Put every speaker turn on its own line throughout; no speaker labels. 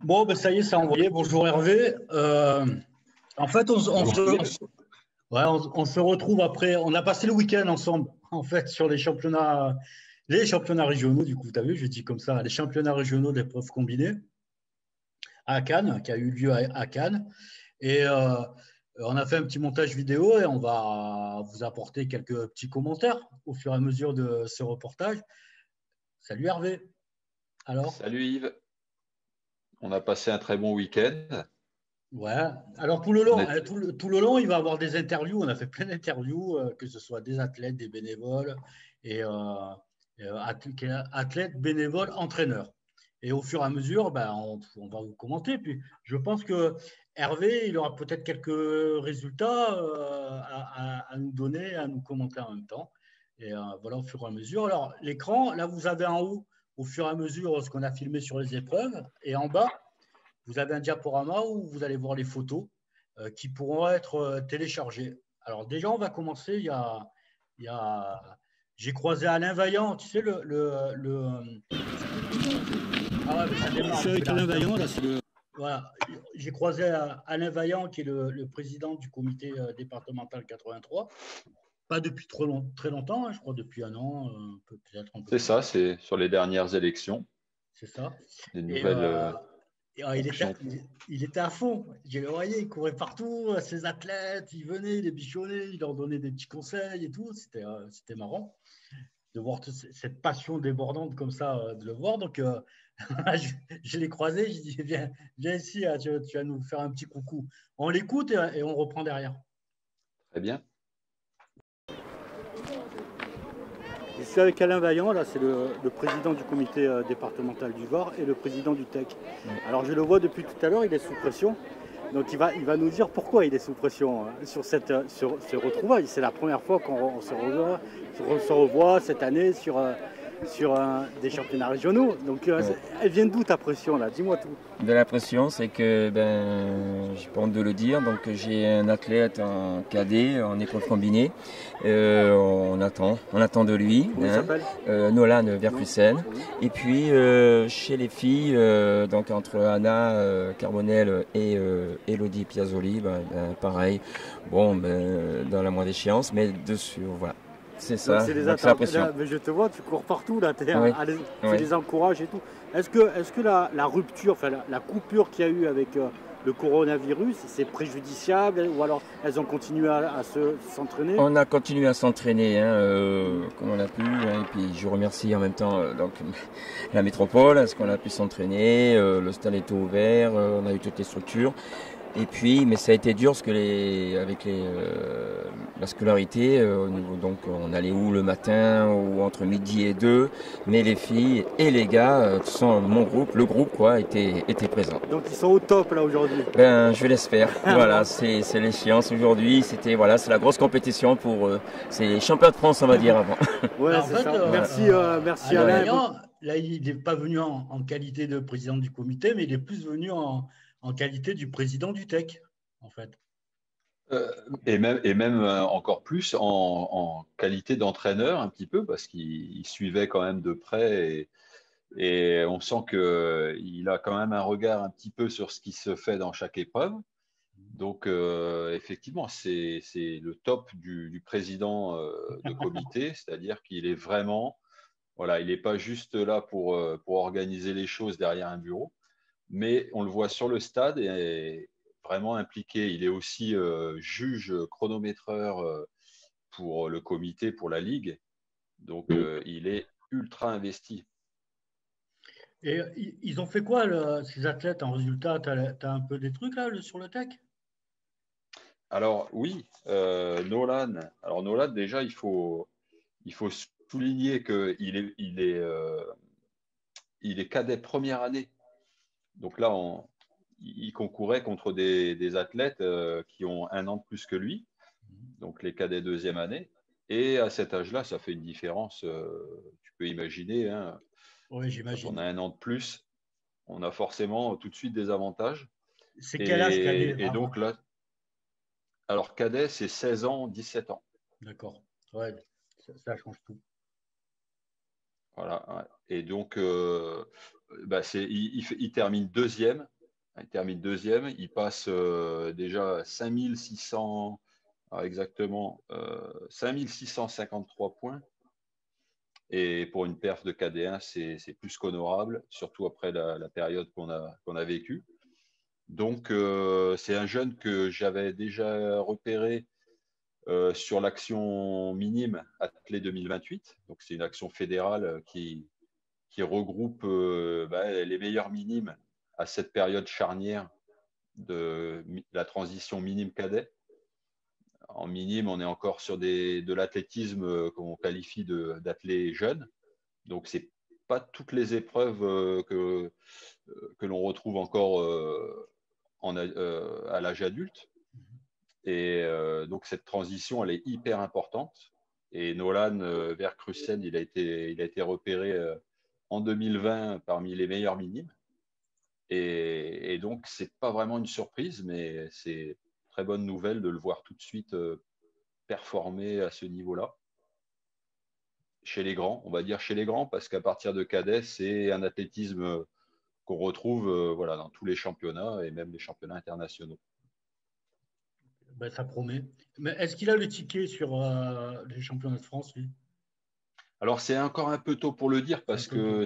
Bon, ben ça y est, c'est envoyé. Bonjour Hervé. En fait, ouais, on se retrouve après. On a passé le week-end ensemble, en fait, sur les championnats régionaux. Du coup, tu as vu, je dis comme ça, les championnats régionaux d'épreuves combinées à Cannes, qui a eu lieu à Cannes. Et on a fait un petit montage vidéo et on va vous apporter quelques petits commentaires au fur et à mesure de ce reportage. Salut Hervé. Alors?
Salut Yves, on a passé un très bon week-end.
Ouais. Alors tout le
On
long,
est...
tout le long, il va y avoir des interviews. On a fait plein d'interviews, que ce soit des athlètes, des bénévoles et athlètes, bénévoles, entraîneurs. Et au fur et à mesure, ben, on va vous commenter. Puis je pense que Hervé, il aura peut-être quelques résultats à nous donner, à nous commenter en même temps. Et voilà, au fur et à mesure. Alors l'écran, là, vous avez en haut, au fur et à mesure, ce qu'on a filmé sur les épreuves. Et en bas, vous avez un diaporama où vous allez voir les photos qui pourront être téléchargées. Alors déjà, on va commencer. Il y a j'ai croisé Alain Vaillant, tu sais, ah ouais, mais ça démarre.
Je suis avec Alain Vaillant, là, c'est le...
Voilà. J'ai croisé Alain Vaillant, qui est le président du comité départemental 83. Pas depuis très longtemps, hein, je crois depuis un an, peut-être un peu
C'est
plus.
ça, c'est sur les dernières élections,
C'est ça.
des
Et,
nouvelles
il était,
fonctions.
il était à fond. Je le voyais, il courait partout, ses athlètes, il venait, il les bichonnait, il leur donnait des petits conseils et tout. C'était marrant de voir cette passion débordante comme ça, de le voir. Donc, je l'ai croisé, je dis, viens ici, tu vas nous faire un petit coucou. On l'écoute et on reprend derrière.
Très bien.
Je suis avec Alain Vaillant, là, c'est le président du comité départemental du Var et le président du TEC. Alors je le vois depuis tout à l'heure, il est sous pression. Donc il va nous dire pourquoi il est sous pression sur ce retrouvaille. C'est la première fois qu'on se revoit cette année sur des championnats régionaux. Donc elle vient d'où ta pression là? Dis-moi tout.
De la pression, c'est que, j'ai pas honte de le dire, donc j'ai un athlète en cadet, en épreuve combinée. On attend de lui.
Comment il s'appelle?
Nolan Verkusen. Et puis chez les filles, donc entre Anna Carbonel et Elodie Piazzoli, pareil. Bon, dans la moindre échéance, mais dessus, voilà. C'est ça,
c'est
donc c'est la pression.
Là, mais je te vois, tu cours partout là,
Oui.
Tu les encourages et tout. Est-ce que la rupture, enfin la coupure qu'il y a eu avec le coronavirus, c'est préjudiciable ou alors elles ont continué à s'entraîner?
On a continué à s'entraîner comme on a pu, et puis je remercie en même temps donc la métropole, parce qu'on a pu s'entraîner, le stade était ouvert, on a eu toutes les structures. Et puis, mais ça a été dur parce que la scolarité, au niveau, donc on allait où le matin ou entre midi et 2, mais les filles et les gars, mon groupe, le groupe quoi, étaient présents.
Donc ils sont au top là aujourd'hui.
Je l'espère. Voilà, c'est l'échéance aujourd'hui. C'est la grosse compétition pour c'est les champions de France, on va dire avant.
Ouais,
Alors,
c'est ça. Merci
Alain
Alain.
Vaillant, là, il n'est pas venu en qualité de président du comité, mais il est plus venu en qualité du président du TEC, en fait.
Et même encore plus en qualité d'entraîneur un petit peu, parce qu'il suivait quand même de près et on sent qu'il a quand même un regard un petit peu sur ce qui se fait dans chaque épreuve. Donc, effectivement, c'est le top du président de comité, c'est-à-dire qu'il est vraiment, voilà, il n'est pas juste là pour organiser les choses derrière un bureau, mais on le voit sur le stade et vraiment impliqué. Il est aussi juge chronométreur pour le comité, pour la ligue. Donc, il est ultra investi.
Et ils ont fait quoi, ces athlètes, en résultat? Tu as un peu des trucs là sur le TEC?
Alors, oui, Nolan. Alors, Nolan, déjà, il faut souligner qu'il est cadet première année. Donc là, il concourait contre des athlètes qui ont un an de plus que lui, donc les cadets deuxième année. Et à cet âge-là, ça fait une différence, tu peux imaginer, hein,
Oui,
quand on a
j'imagine.
un an de plus, on a forcément tout de suite des avantages.
C'est quel âge cadet?
Et donc là, alors cadet, c'est 16 ans, 17 ans.
D'accord. Ouais, ça change tout.
Voilà. Ouais. Et donc, il termine deuxième. Il termine deuxième. Il passe déjà 5600, exactement 5653 points. Et pour une perf de KD1, c'est plus qu'honorable, surtout après la période qu'on a vécue. Donc, c'est un jeune que j'avais déjà repéré sur l'action minime Athlée 2028. Donc, c'est une action fédérale qui regroupe les meilleurs minimes à cette période charnière de la transition minime cadet. En minime, on est encore sur de l'athlétisme qu'on qualifie d'athlètes jeunes. Donc, ce n'est pas toutes les épreuves que l'on retrouve encore à l'âge adulte. Et donc, cette transition, elle est hyper importante. Et Nolan Verkrussen, il a été repéré en 2020 parmi les meilleurs minimes. Et donc, ce n'est pas vraiment une surprise, mais c'est très bonne nouvelle de le voir tout de suite performer à ce niveau-là. Chez les grands, on va dire chez les grands, parce qu'à partir de cadet, c'est un athlétisme qu'on retrouve dans tous les championnats et même les championnats internationaux.
Ben, ça promet. Mais est-ce qu'il a le ticket sur les championnats de France, lui?
Alors, c'est encore un peu tôt pour le dire, parce que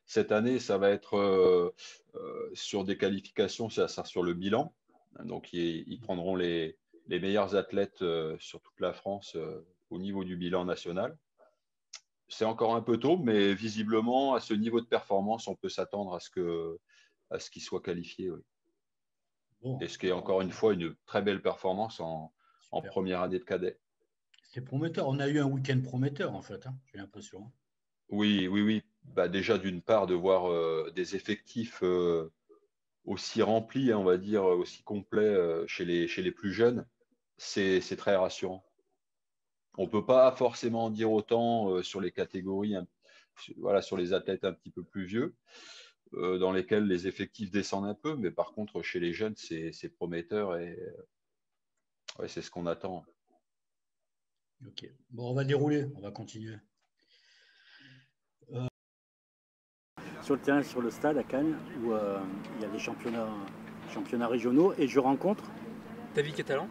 cette année, ça va être sur des qualifications, ça sera sur le bilan. Donc, ils prendront les meilleurs athlètes sur toute la France au niveau du bilan national. C'est encore un peu tôt, mais visiblement, à ce niveau de performance, on peut s'attendre à ce qu'il soit qualifié. Oui. Bon, et ce qui est encore une fois une très belle performance en première année de cadet.
C'est prometteur. On a eu un week-end prometteur, en fait, j'ai l'impression.
Oui. Déjà, d'une part, de voir des effectifs aussi remplis, on va dire, aussi complets chez les plus jeunes, c'est très rassurant. On ne peut pas forcément en dire autant sur les catégories, sur les athlètes un petit peu plus vieux, dans lesquels les effectifs descendent un peu, mais par contre, chez les jeunes, c'est prometteur et c'est ce qu'on attend.
Ok. Bon, on va dérouler, on va continuer.
Sur le terrain, sur le stade à Cannes, où il y a des championnats régionaux, et je rencontre
David Catalan,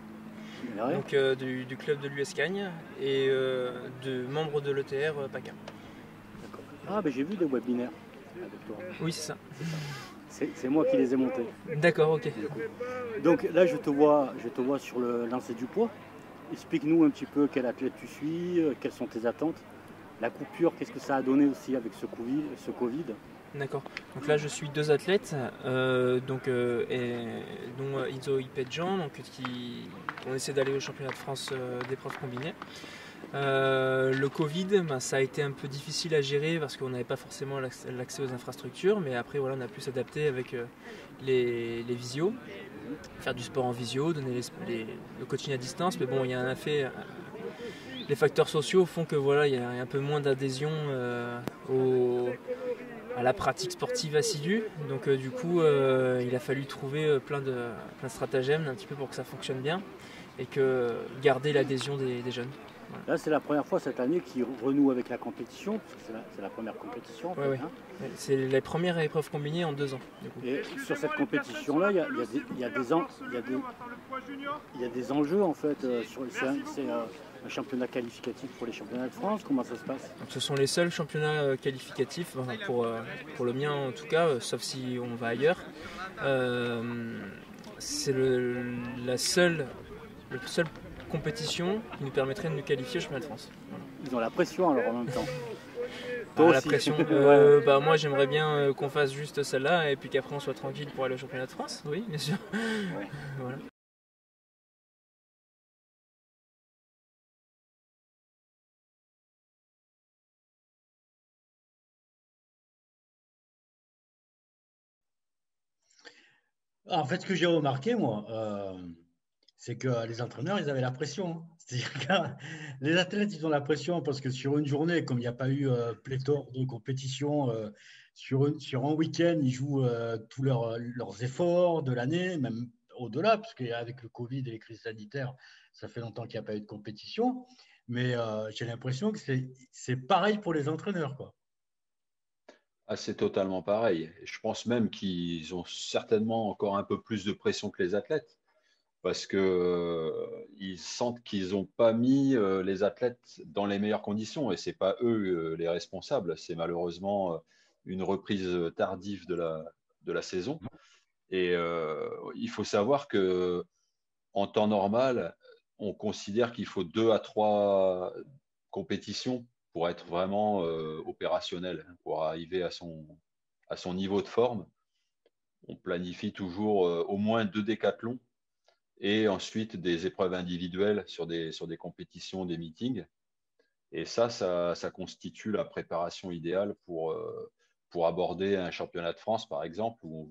donc du club de l'US Cagnes et de membres de l'ETR PACA.
D'accord. Ah, ben j'ai vu des webinaires avec toi.
Oui, c'est ça.
C'est moi qui les ai montés.
D'accord, ok.
Donc là, je te vois sur le lancer du poids. Explique-nous un petit peu quel athlète tu suis, quelles sont tes attentes. La coupure, qu'est-ce que ça a donné aussi avec ce Covid?
D'accord. Donc là, je suis deux athlètes, dont Izo Ipedjan, on essaie d'aller au championnat de France d'épreuves combinées. Le Covid, ça a été un peu difficile à gérer parce qu'on n'avait pas forcément l'accès aux infrastructures, mais après voilà, on a pu s'adapter avec les visios, faire du sport en visio, donner le coaching à distance, mais bon, il y a un effet. Les facteurs sociaux font que voilà, il y a un peu moins d'adhésion à la pratique sportive assidue. Donc du coup, il a fallu trouver plein de stratagèmes un petit peu pour que ça fonctionne bien et que garder l'adhésion des jeunes. Voilà.
Là, c'est la première fois cette année qu'ils renouent avec la compétition, parce que c'est la première compétition.
Ouais. C'est les premières épreuves combinées en 2 ans. Du coup.
Et sur cette compétition-là, il y a des enjeux en fait. C'est un championnat qualificatif pour les championnats de France. Comment ça se passe?
Donc, ce sont les seuls championnats qualificatifs, pour le mien en tout cas, sauf si on va ailleurs. C'est la seule compétition qui nous permettrait de nous qualifier au championnat de France. Voilà.
Ils ont la pression alors en même temps.
La pression. Moi j'aimerais bien qu'on fasse juste celle-là et puis qu'après on soit tranquille pour aller au championnat de France. Oui, bien sûr. Ouais. Voilà.
En fait, ce que j'ai remarqué, moi, c'est que les entraîneurs, ils avaient la pression. C'est-à-dire que les athlètes, ils ont la pression parce que sur une journée, comme il n'y a pas eu pléthore de compétitions, sur un week-end, ils jouent tous leurs efforts de l'année, même au-delà, parce qu'avec le Covid et les crises sanitaires, ça fait longtemps qu'il n'y a pas eu de compétition. Mais j'ai l'impression que c'est pareil pour les entraîneurs, quoi.
Ah, c'est totalement pareil. Et je pense même qu'ils ont certainement encore un peu plus de pression que les athlètes parce que ils sentent qu'ils n'ont pas mis les athlètes dans les meilleures conditions et c'est pas eux les responsables. C'est malheureusement une reprise tardive de la saison. Et il faut savoir que en temps normal, on considère qu'il faut 2 à 3 compétitions pour être vraiment opérationnel, pour arriver à son niveau de forme. On planifie toujours au moins 2 décathlons et ensuite des épreuves individuelles sur des compétitions, des meetings. Et ça constitue la préparation idéale pour aborder un championnat de France, par exemple, où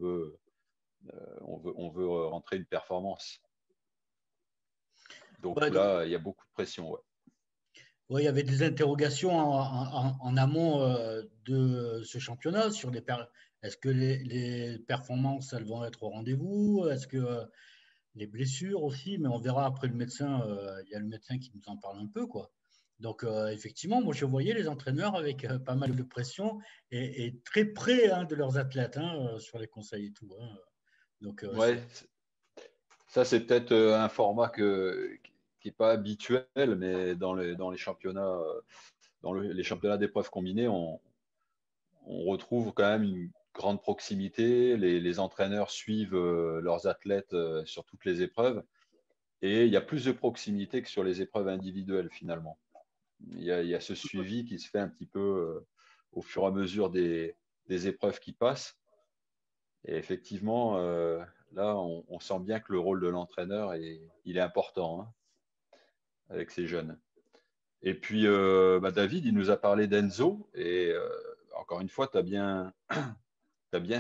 on veut rentrer une performance. Donc
Ouais,
là, il y a beaucoup de pression. Ouais.
ouais, il y avait des interrogations en amont de ce championnat sur est-ce que les performances elles vont être au rendez-vous? Est-ce que les blessures aussi? Mais on verra après le médecin. Il y a le médecin qui nous en parle un peu, quoi. Donc effectivement, moi je voyais les entraîneurs avec pas mal de pression et très près hein, de leurs athlètes hein, sur les conseils et tout. Hein. Donc
Ouais, ça c'est peut-être un format qui n'est pas habituel, mais dans les championnats, les championnats d'épreuves combinées, on retrouve quand même une grande proximité. Les entraîneurs suivent leurs athlètes sur toutes les épreuves et il y a plus de proximité que sur les épreuves individuelles finalement. Il y a ce suivi qui se fait un petit peu au fur et à mesure des épreuves qui passent. Et effectivement, là, on sent bien que le rôle de l'entraîneur il est important hein, avec ces jeunes. Et puis, David, il nous a parlé d'Enzo. Et encore une fois, tu as bien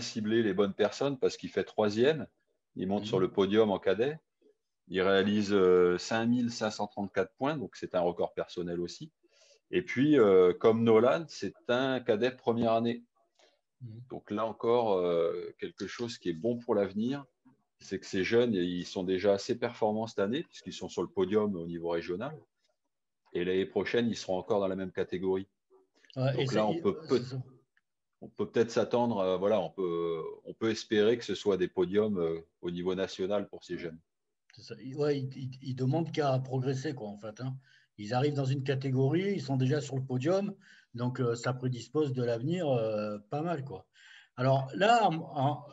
ciblé les bonnes personnes parce qu'il fait 3e. Il monte sur le podium en cadet. Il réalise 5534 points, donc c'est un record personnel aussi. Et puis, comme Nolan, c'est un cadet de première année. Donc là encore, quelque chose qui est bon pour l'avenir, c'est que ces jeunes, ils sont déjà assez performants cette année, puisqu'ils sont sur le podium au niveau régional. Et l'année prochaine, ils seront encore dans la même catégorie. Donc là, on peut peut-être s'attendre, voilà, on peut espérer que ce soit des podiums au niveau national pour ces jeunes.
Ouais, ils demandent qu'à progresser, quoi, en fait. Hein. Ils arrivent dans une catégorie, ils sont déjà sur le podium, donc ça prédispose de l'avenir pas mal, quoi. Alors là,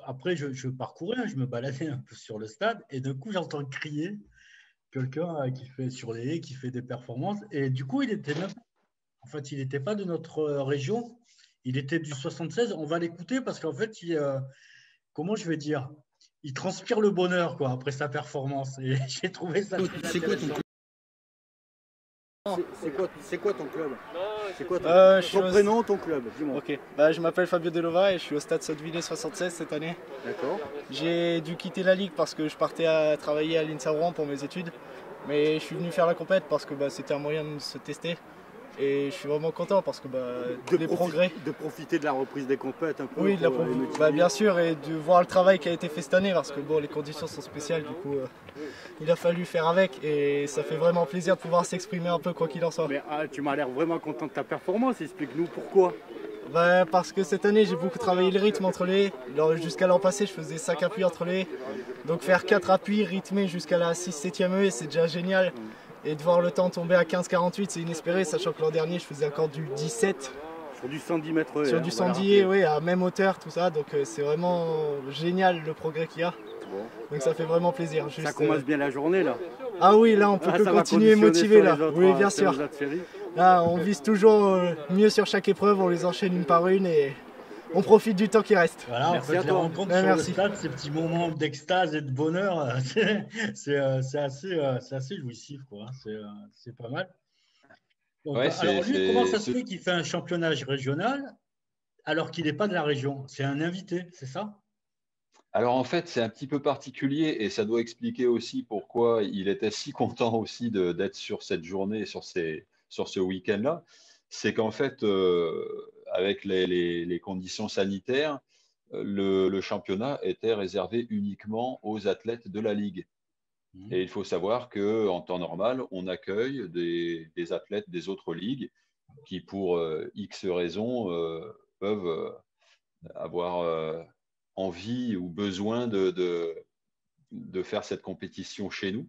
après, je parcourais, hein, je me baladais un peu sur le stade, et d'un coup, j'entends crier quelqu'un qui fait sur les haies, qui fait des performances, et du coup, en fait, il n'était pas de notre région, il était du 76. On va l'écouter parce qu'en fait, comment je vais dire, il transpire le bonheur quoi, après sa performance. Et j'ai trouvé ça très intéressant.
C'est quoi ton club? C'est quoi ton prénom, ton club? Dis-moi.
Ok, je m'appelle Fabio Delova et je suis au Stade Sottevillers 76 cette année.
D'accord.
J'ai dû quitter la ligue parce que je partais à travailler à l'INSA Rouen pour mes études. Mais je suis venu faire la compète parce que c'était un moyen de se tester. Et je suis vraiment content parce que progrès.
De profiter de la reprise des compètes un peu.
Oui, bien sûr, et de voir le travail qui a été fait cette année parce que les conditions sont spéciales, du coup il a fallu faire avec et ça fait vraiment plaisir de pouvoir s'exprimer un peu quoi qu'il en soit.
Mais tu m'as l'air vraiment content de ta performance, explique-nous pourquoi.
Parce que cette année j'ai beaucoup travaillé le rythme entre les haies. Jusqu'à l'an passé je faisais 5 appuis entre les haies. Donc faire 4 appuis rythmés jusqu'à la 6-7e haie c'est déjà génial. Et de voir le temps tomber à 15-48, c'est inespéré, sachant que l'an dernier, je faisais encore du 17.
Sur du 110 mètres.
Sur du 110, oui, à même hauteur, tout ça. Donc c'est vraiment génial le progrès qu'il y a. Bon. Donc ça fait vraiment plaisir.
Ça commence bien la journée, là.
Ah oui, là, on peut que continuer motivé, là. Oui, bien sûr. Là, on vise toujours mieux sur chaque épreuve, on les enchaîne une par une et on profite du temps qui reste.
Voilà, merci en fait, les rencontres sur le stade, ces petits moments d'extase et de bonheur, c'est assez jouissif, quoi. C'est pas mal. Donc, ouais, alors lui, comment ça se fait qu'il fait un championnat régional alors qu'il n'est pas de la région? C'est un invité, c'est ça?
Alors en fait, c'est un petit peu particulier et ça doit expliquer aussi pourquoi il était si content aussi d'être sur cette journée, sur ce week-end-là. C'est qu'en fait, avec les conditions sanitaires, le championnat était réservé uniquement aux athlètes de la Ligue. Et il faut savoir qu'en temps normal, on accueille des athlètes des autres ligues qui, pour X raisons, peuvent avoir envie ou besoin de faire cette compétition chez nous.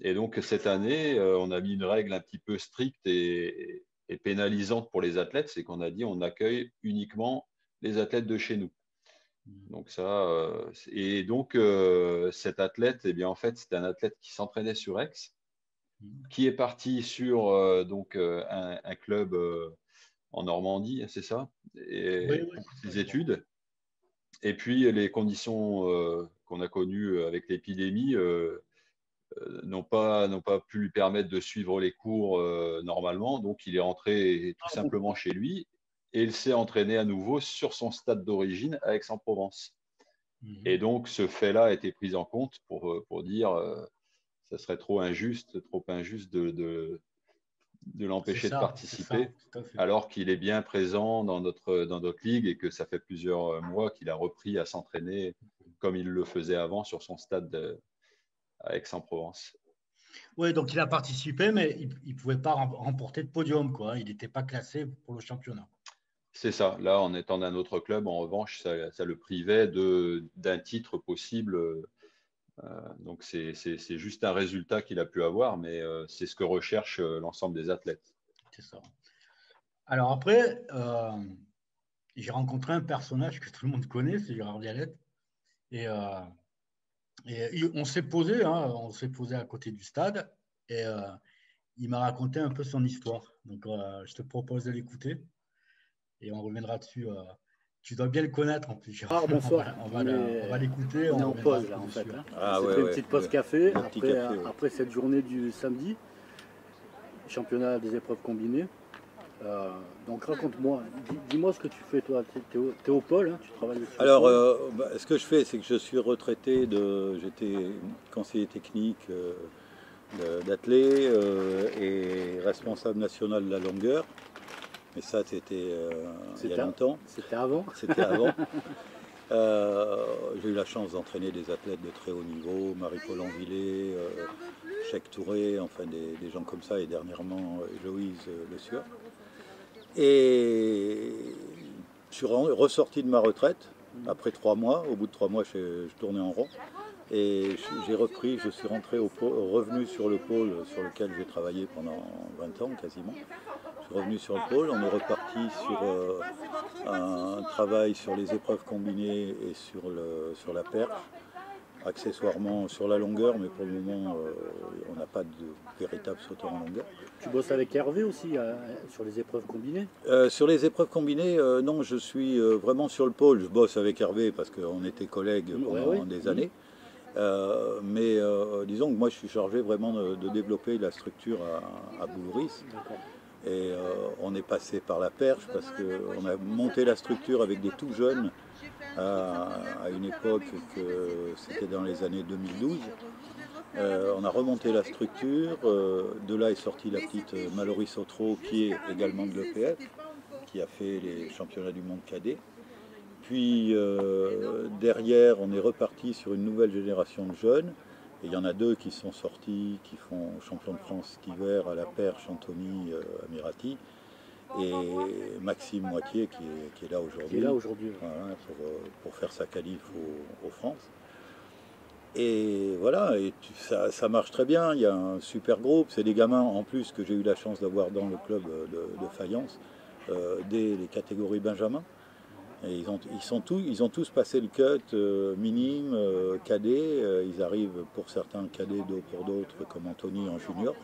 Et donc, cette année, on a mis une règle un petit peu stricte et pénalisante pour les athlètes, c'est qu'on a dit on accueille uniquement les athlètes de chez nous. Donc et donc cet athlète, eh bien en fait, c'était un athlète qui s'entraînait sur Aix, qui est parti sur un club en Normandie, c'est ça, et
Oui,
pour ses études. Et puis les conditions qu'on a connues avec l'épidémie n'ont pas pu lui permettre de suivre les cours normalement. Donc il est rentré tout simplement chez lui et il s'est entraîné à nouveau sur son stade d'origine à Aix-en-Provence. Et donc ce fait-là a été pris en compte pour dire ça serait trop injuste de l'empêcher de participer, alors qu'il est bien présent dans notre ligue et que ça fait plusieurs mois qu'il a repris à s'entraîner comme il le faisait avant sur son stade à Aix-en-Provence.
Oui, donc il a participé, mais il ne pouvait pas remporter de podium, quoi. Il n'était pas classé pour le championnat.
C'est ça. Là, en étant d'un autre club, en revanche, ça le privait d'un titre possible. Donc, c'est juste un résultat qu'il a pu avoir, mais c'est ce que recherche l'ensemble des athlètes.
C'est ça. Alors après, j'ai rencontré un personnage que tout le monde connaît, c'est Gérard Vialette. Et on s'est posé à côté du stade et il m'a raconté un peu son histoire. Donc, je te propose de l'écouter et on reviendra dessus. Tu dois bien le connaître en plus.
Ah, bonsoir.
On va l'écouter.
On est en pause là en fait. Hein. C'était une petite pause café après cette journée du samedi, championnat des épreuves combinées. Donc raconte-moi, dis-moi ce que tu fais toi. Tu es au pôle, hein, tu travailles aussi.
Alors, ce que je fais, c'est que je suis retraité j'étais conseiller technique d'athlée et responsable national de la longueur. Mais ça, c'était il y a longtemps.
C'était avant.
C'était avant. J'ai eu la chance d'entraîner des athlètes de très haut niveau, Marie-Paul Anvillet, Cheikh Touré, enfin des gens comme ça, et dernièrement Héloïse Le Sueur. Et je suis ressorti de ma retraite après 3 mois. Au bout de 3 mois, je tournais en rond. Et j'ai repris, je suis revenu sur le pôle sur lequel j'ai travaillé pendant 20 ans quasiment. Je suis revenu sur le pôle, on est reparti sur un travail sur les épreuves combinées et sur la perche, accessoirement sur la longueur, mais pour le moment on n'a pas de véritable sauteur en longueur.
Tu bosses avec Hervé aussi sur les épreuves combinées?
Sur les épreuves combinées, non, je suis vraiment sur le pôle. Je bosse avec Hervé parce qu'on était collègues pendant des années. Mais disons que moi je suis chargé vraiment de développer la structure à Boulouris. Et on est passé par la perche parce qu'on a monté la structure avec des tout jeunes à une époque que c'était dans les années 2012. On a remonté la structure, de là est sortie la petite Mallory Sotro qui est également de l'EPF, qui a fait les championnats du monde cadet. Puis derrière, on est reparti sur une nouvelle génération de jeunes. Et il y en a 2 qui sont sortis, qui font champion de France cet hiver à la perche, Anthony Amirati, et Maxime Moitié qui est là aujourd'hui. Voilà, pour faire sa qualif aux France. Et voilà, et ça marche très bien, il y a un super groupe, c'est des gamins en plus que j'ai eu la chance d'avoir dans le club de Fayence, dès les catégories Benjamin. Et ils ont tous passé le cut minime, cadet. Ils arrivent pour certains cadets, pour d'autres, comme Anthony en junior.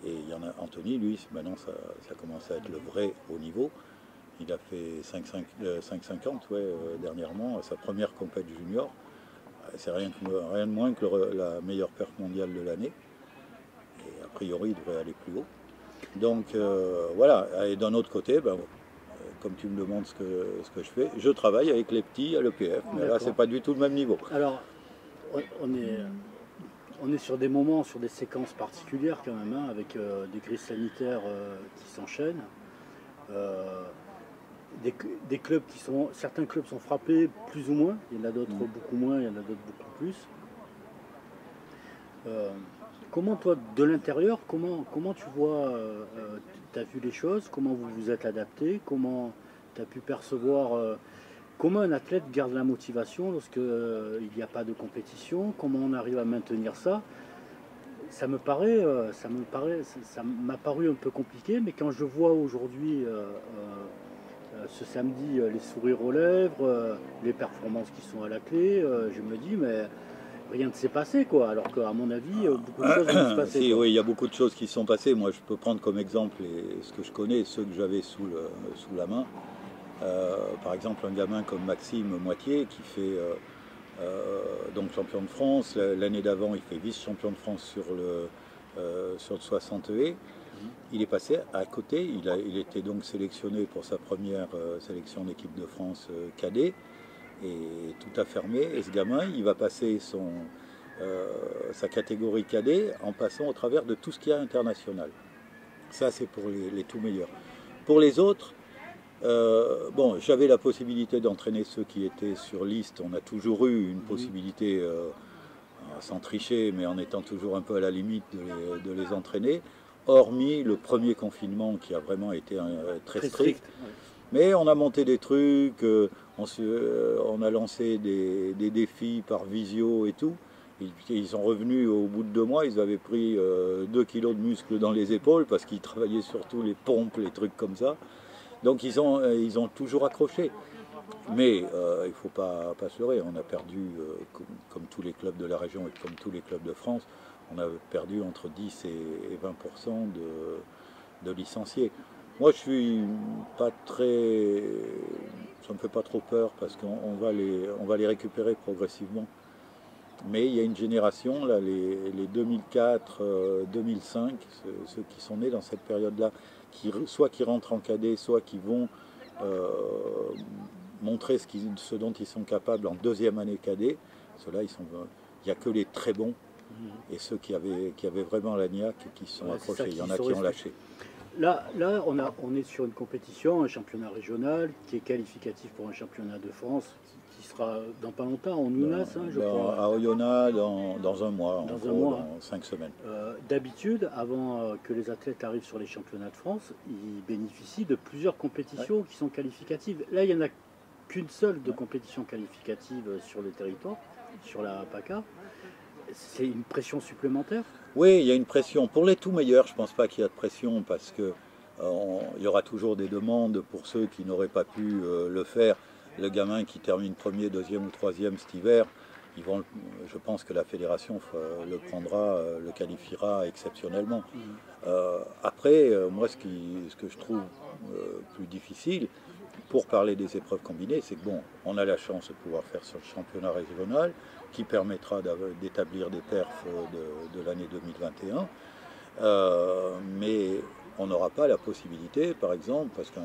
Et il y en a Anthony, lui, maintenant ça commence à être le vrai haut niveau. Il a fait 5,50 dernièrement, sa première compète junior. C'est rien de moins que la meilleure perf mondiale de l'année. Et a priori, il devrait aller plus haut. Donc voilà, et d'un autre côté, comme tu me demandes ce que je fais, je travaille avec les petits à l'EPF, mais là c'est pas du tout le même niveau.
Alors, on est sur des moments, sur des séquences particulières quand même, hein, avec des crises sanitaires qui s'enchaînent, des clubs certains clubs sont frappés plus ou moins, il y en a d'autres beaucoup moins, il y en a d'autres beaucoup plus. Comment toi, de l'intérieur, comment tu vois, tu as vu les choses, comment vous vous êtes adapté, comment tu as pu percevoir comment un athlète garde la motivation lorsqu'il n'y a pas de compétition? Comment on arrive à maintenir ça? Ça m'a paru un peu compliqué, mais quand je vois aujourd'hui, ce samedi, les sourires aux lèvres, les performances qui sont à la clé, je me dis, mais rien ne s'est passé, quoi. Alors qu'à mon avis, beaucoup de choses vont se passer.
Si, oui, il y a beaucoup de choses qui se sont passées. Moi, je peux prendre comme exemple ce que je connais, ceux que j'avais sous la main. Par exemple, un gamin comme Maxime Moitié, qui fait donc champion de France. L'année d'avant, il fait vice-champion de France sur le 60 et. Il est passé à côté. Il était donc sélectionné pour sa première sélection d'équipe de France cadet. Et tout a fermé. Et ce gamin, il va passer sa catégorie cadet en passant au travers de tout ce qu'il y a international. Ça, c'est pour les tout meilleurs. Pour les autres, bon, j'avais la possibilité d'entraîner ceux qui étaient sur liste. On a toujours eu une possibilité, sans tricher, mais en étant toujours un peu à la limite de les entraîner, hormis le premier confinement qui a vraiment été très strict. Mais on a monté des trucs, on a lancé des défis par visio et tout. Ils sont revenus au bout de 2 mois, ils avaient pris 2 kilos de muscles dans les épaules parce qu'ils travaillaient surtout les pompes, les trucs comme ça. Donc ils ont toujours accroché. Mais il ne faut pas se leurrer, on a perdu, comme tous les clubs de la région et comme tous les clubs de France, on a perdu entre 10 et 20% de licenciés. Moi, je suis pas très... Ça me fait pas trop peur parce qu'on va les récupérer progressivement. Mais il y a une génération, là, les 2004-2005, ceux qui sont nés dans cette période-là, soit qui rentrent en cadet, soit qui vont montrer ce dont ils sont capables en 2e année cadet. Ceux-là, il n'y a que les très bons et ceux qui avaient vraiment la niaque qui se sont accrochés. Il y en a qui ont lâché.
Là on est sur une compétition, un championnat régional qui est qualificatif pour un championnat de France qui sera dans pas longtemps, en Ounas, je crois.
À Oyonnax dans un mois, dans 5 semaines.
D'habitude, avant que les athlètes arrivent sur les championnats de France, ils bénéficient de plusieurs compétitions qui sont qualificatives. Là, il n'y en a qu'une seule de compétition qualificative sur le territoire, sur la PACA. C'est une pression supplémentaire?
Oui, il y a une pression. Pour les tout meilleurs, je ne pense pas qu'il y a de pression parce qu'il y aura toujours des demandes pour ceux qui n'auraient pas pu le faire. Le gamin qui termine 1er, 2e ou 3e cet hiver, je pense que la fédération le prendra, le qualifiera exceptionnellement. Après, moi, ce que je trouve plus difficile, pour parler des épreuves combinées, c'est que bon, on a la chance de pouvoir faire ce championnat régional qui permettra d'établir des perfs de l'année 2021. Mais on n'aura pas la possibilité, par exemple, parce qu'un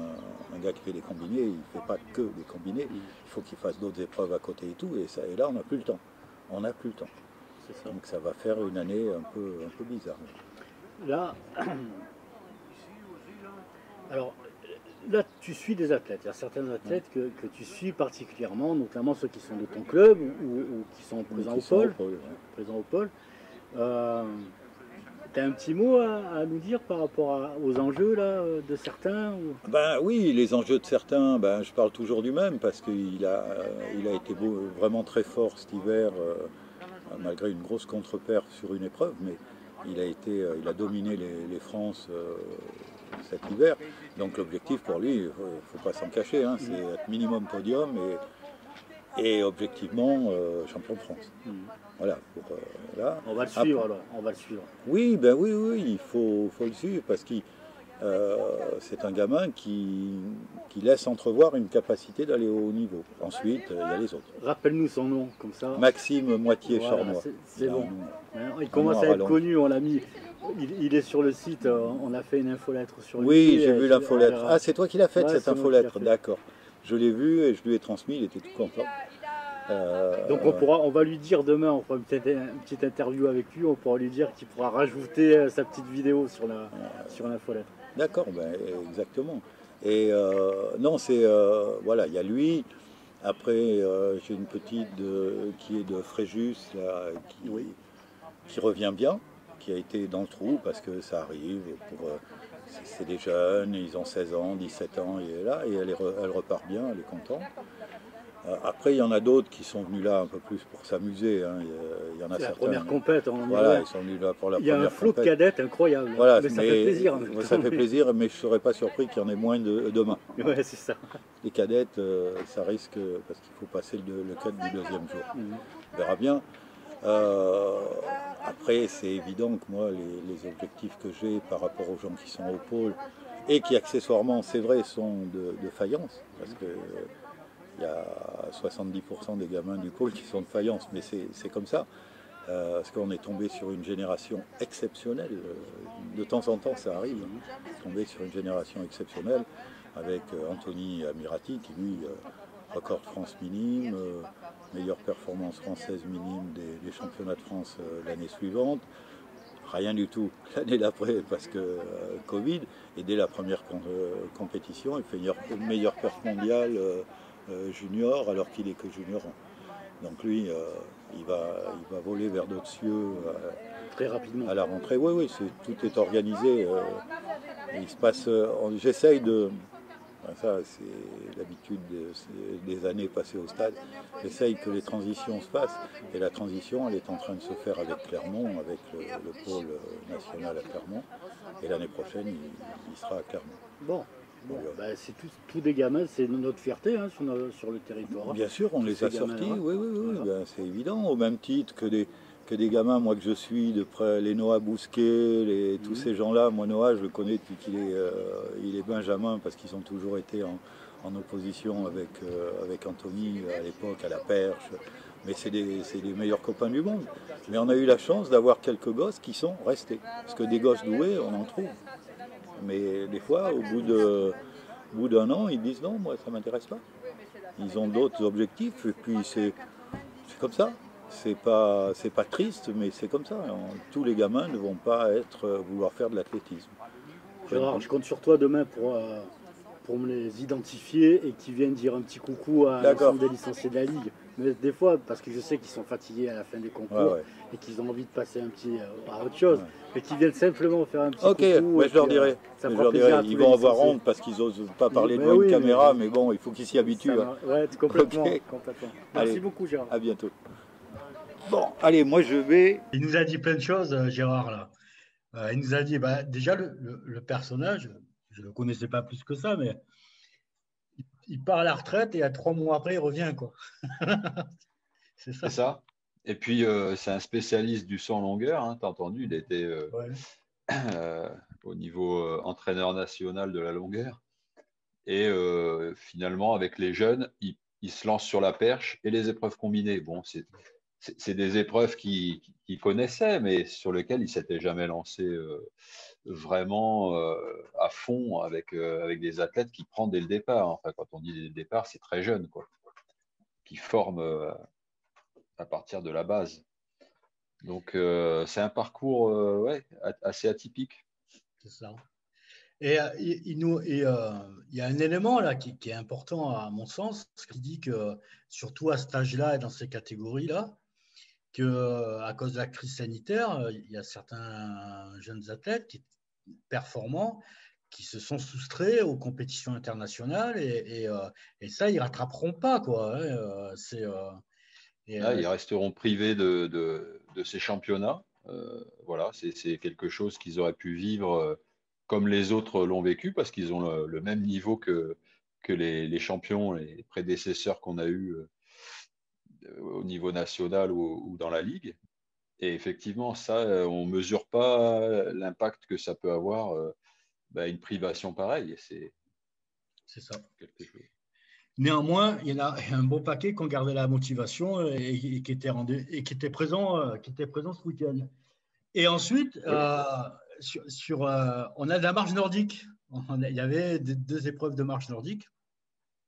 gars qui fait des combinés, il ne fait pas que des combinés, il faut qu'il fasse d'autres épreuves à côté et tout, et là on n'a plus le temps. On n'a plus le temps. Donc ça va faire une année un peu bizarre.
Là, alors, là, tu suis des athlètes. Il y a certains athlètes que tu suis particulièrement, notamment ceux qui sont de ton club ou qui sont présents au pôle. Tu as un petit mot à nous dire par rapport aux enjeux là, de certains
Ben oui, les enjeux de certains, je parle toujours du même parce qu'il a été vraiment très fort cet hiver, malgré une grosse contre-perf sur une épreuve, mais il a dominé les France cet hiver. Donc l'objectif pour lui, il ne faut pas s'en cacher, c'est être minimum podium et objectivement champion de France. Voilà. Là.
On va le suivre alors, on va le suivre.
Oui, oui, il faut le suivre parce que c'est un gamin qui laisse entrevoir une capacité d'aller au haut niveau. Ensuite, il y a les autres.
Rappelle-nous son nom, comme ça.
Maxime Moitié Charnois.
C'est bon. Il commence à être connu, on l'a mis. Il est sur le site, on a fait une infolettre sur lui.
Oui, j'ai vu l'infolettre. Ah, c'est toi qui l'as faite, cette infolettre, d'accord. Je l'ai vue et je lui ai transmis, il était tout content.
Donc on va lui dire demain, on fera une petite interview avec lui, on pourra lui dire qu'il pourra rajouter sa petite vidéo sur l'infolettre.
D'accord, exactement. Et non, voilà, il y a lui. Après, j'ai une petite qui est de Fréjus, là, qui revient bien, qui a été dans le trou parce que ça arrive. C'est des jeunes, ils ont 16 ans, 17 ans, et elle repart bien, elle est contente. Après, il y en a d'autres qui sont venus là un peu plus pour s'amuser. Hein. Il y en a
C'est la
certains.
première compète.
Voilà, ils sont venus là pour la
Il y a
première
un flot de
compète.
cadettes incroyable.
Voilà,
mais ça fait plaisir.
Ça fait plaisir, mais je ne serais pas surpris qu'il y en ait moins demain.
Ouais, c'est ça.
Les cadettes, ça risque, parce qu'il faut passer le cap du deuxième jour. On verra bien. Après, c'est évident que moi, les objectifs que j'ai par rapport aux gens qui sont au pôle et qui accessoirement, c'est vrai, sont de faïence, parce que il y a 70% des gamins du pôle qui sont de faïence, mais c'est comme ça. Parce qu'on est tombé sur une génération exceptionnelle. De temps en temps, ça arrive. Tomber sur une génération exceptionnelle avec Anthony Amirati, qui lui, record de France minime, meilleure performance française minime des championnats de France l'année suivante. Rien du tout l'année d'après parce que Covid, et dès la première compétition, il fait meilleure perf mondiale junior alors qu'il est que junior. Donc lui, il va voler vers d'autres cieux
très rapidement
à la rentrée. Oui, tout est organisé. Il se passe. J'essaye de. Ça, c'est l'habitude des années passées au stade. J'essaye que les transitions se fassent. Et la transition, elle est en train de se faire avec Clermont, avec le pôle national à Clermont. Et l'année prochaine, il sera à Clermont.
Bon, c'est tous des gamins, c'est notre fierté hein, sur le territoire.
Bien sûr, on les a sortis, oui, voilà. C'est évident. Au même titre que des gamins, moi que je suis, de près, les Noah Bousquet, tous ces gens-là. Moi, Noah, je le connais depuis qu'il est benjamin, parce qu'ils ont toujours été en opposition avec Anthony à l'époque, à la perche. Mais c'est des meilleurs copains du monde. Mais on a eu la chance d'avoir quelques gosses qui sont restés. Parce que des gosses doués, on en trouve. Mais des fois, au bout d'un an, ils disent non, moi ça ne m'intéresse pas. Ils ont d'autres objectifs et puis c'est comme ça. C'est pas triste, mais c'est comme ça. Tous les gamins ne vont pas vouloir faire de l'athlétisme.
Gérard, je compte sur toi demain pour me les identifier et qu'ils viennent dire un petit coucou à l'ensemble des licenciés de la Ligue. Mais des fois, parce que je sais qu'ils sont fatigués à la fin des concours et qu'ils ont envie de passer à autre chose, et qu'ils viennent simplement faire un petit coucou.
Ok, je leur dirai. Ils vont avoir honte parce qu'ils n'osent pas parler devant une caméra, mais bon, il faut qu'ils s'y habituent.
Oui, complètement. Merci
Allez,
beaucoup, Gérard.
À bientôt. Bon, allez, moi je vais...
Il nous a dit plein de choses, Gérard, là. Il nous a dit, déjà, le personnage, je ne le connaissais pas plus que ça, mais il part à la retraite et 3 mois après, il revient, quoi.
C'est ça. Et puis, c'est un spécialiste du saut en longueur, hein, tu as entendu, il était au niveau entraîneur national de la longueur. Et finalement, avec les jeunes, il se lance sur la perche et les épreuves combinées. Bon, c'est des épreuves qu'il connaissait, mais sur lesquelles il ne s'était jamais lancé vraiment à fond avec des athlètes qui prennent dès le départ. Enfin, quand on dit dès le départ, c'est très jeune, quoi, qui forment à partir de la base. Donc, c'est un parcours assez atypique.
C'est ça. Et il y a un élément là qui est important à mon sens, qui dit que surtout à cet âge-là et dans ces catégories-là, qu'à cause de la crise sanitaire, il y a certains jeunes athlètes qui performants qui se sont soustraits aux compétitions internationales et ça, ils ne rattraperont pas, quoi.
Ils resteront privés de ces championnats. Voilà, c'est quelque chose qu'ils auraient pu vivre comme les autres l'ont vécu, parce qu'ils ont le même niveau que les champions, les prédécesseurs qu'on a eus au niveau national ou dans la Ligue. Et effectivement, ça, on ne mesure pas l'impact que ça peut avoir, une privation pareille.
C'est ça.
Quelque chose.
Néanmoins, il y en a un bon paquet qui ont gardé la motivation et qui étaient présents ce week-end. Et ensuite, on a de la marche nordique. Il y avait 2 épreuves de marche nordique.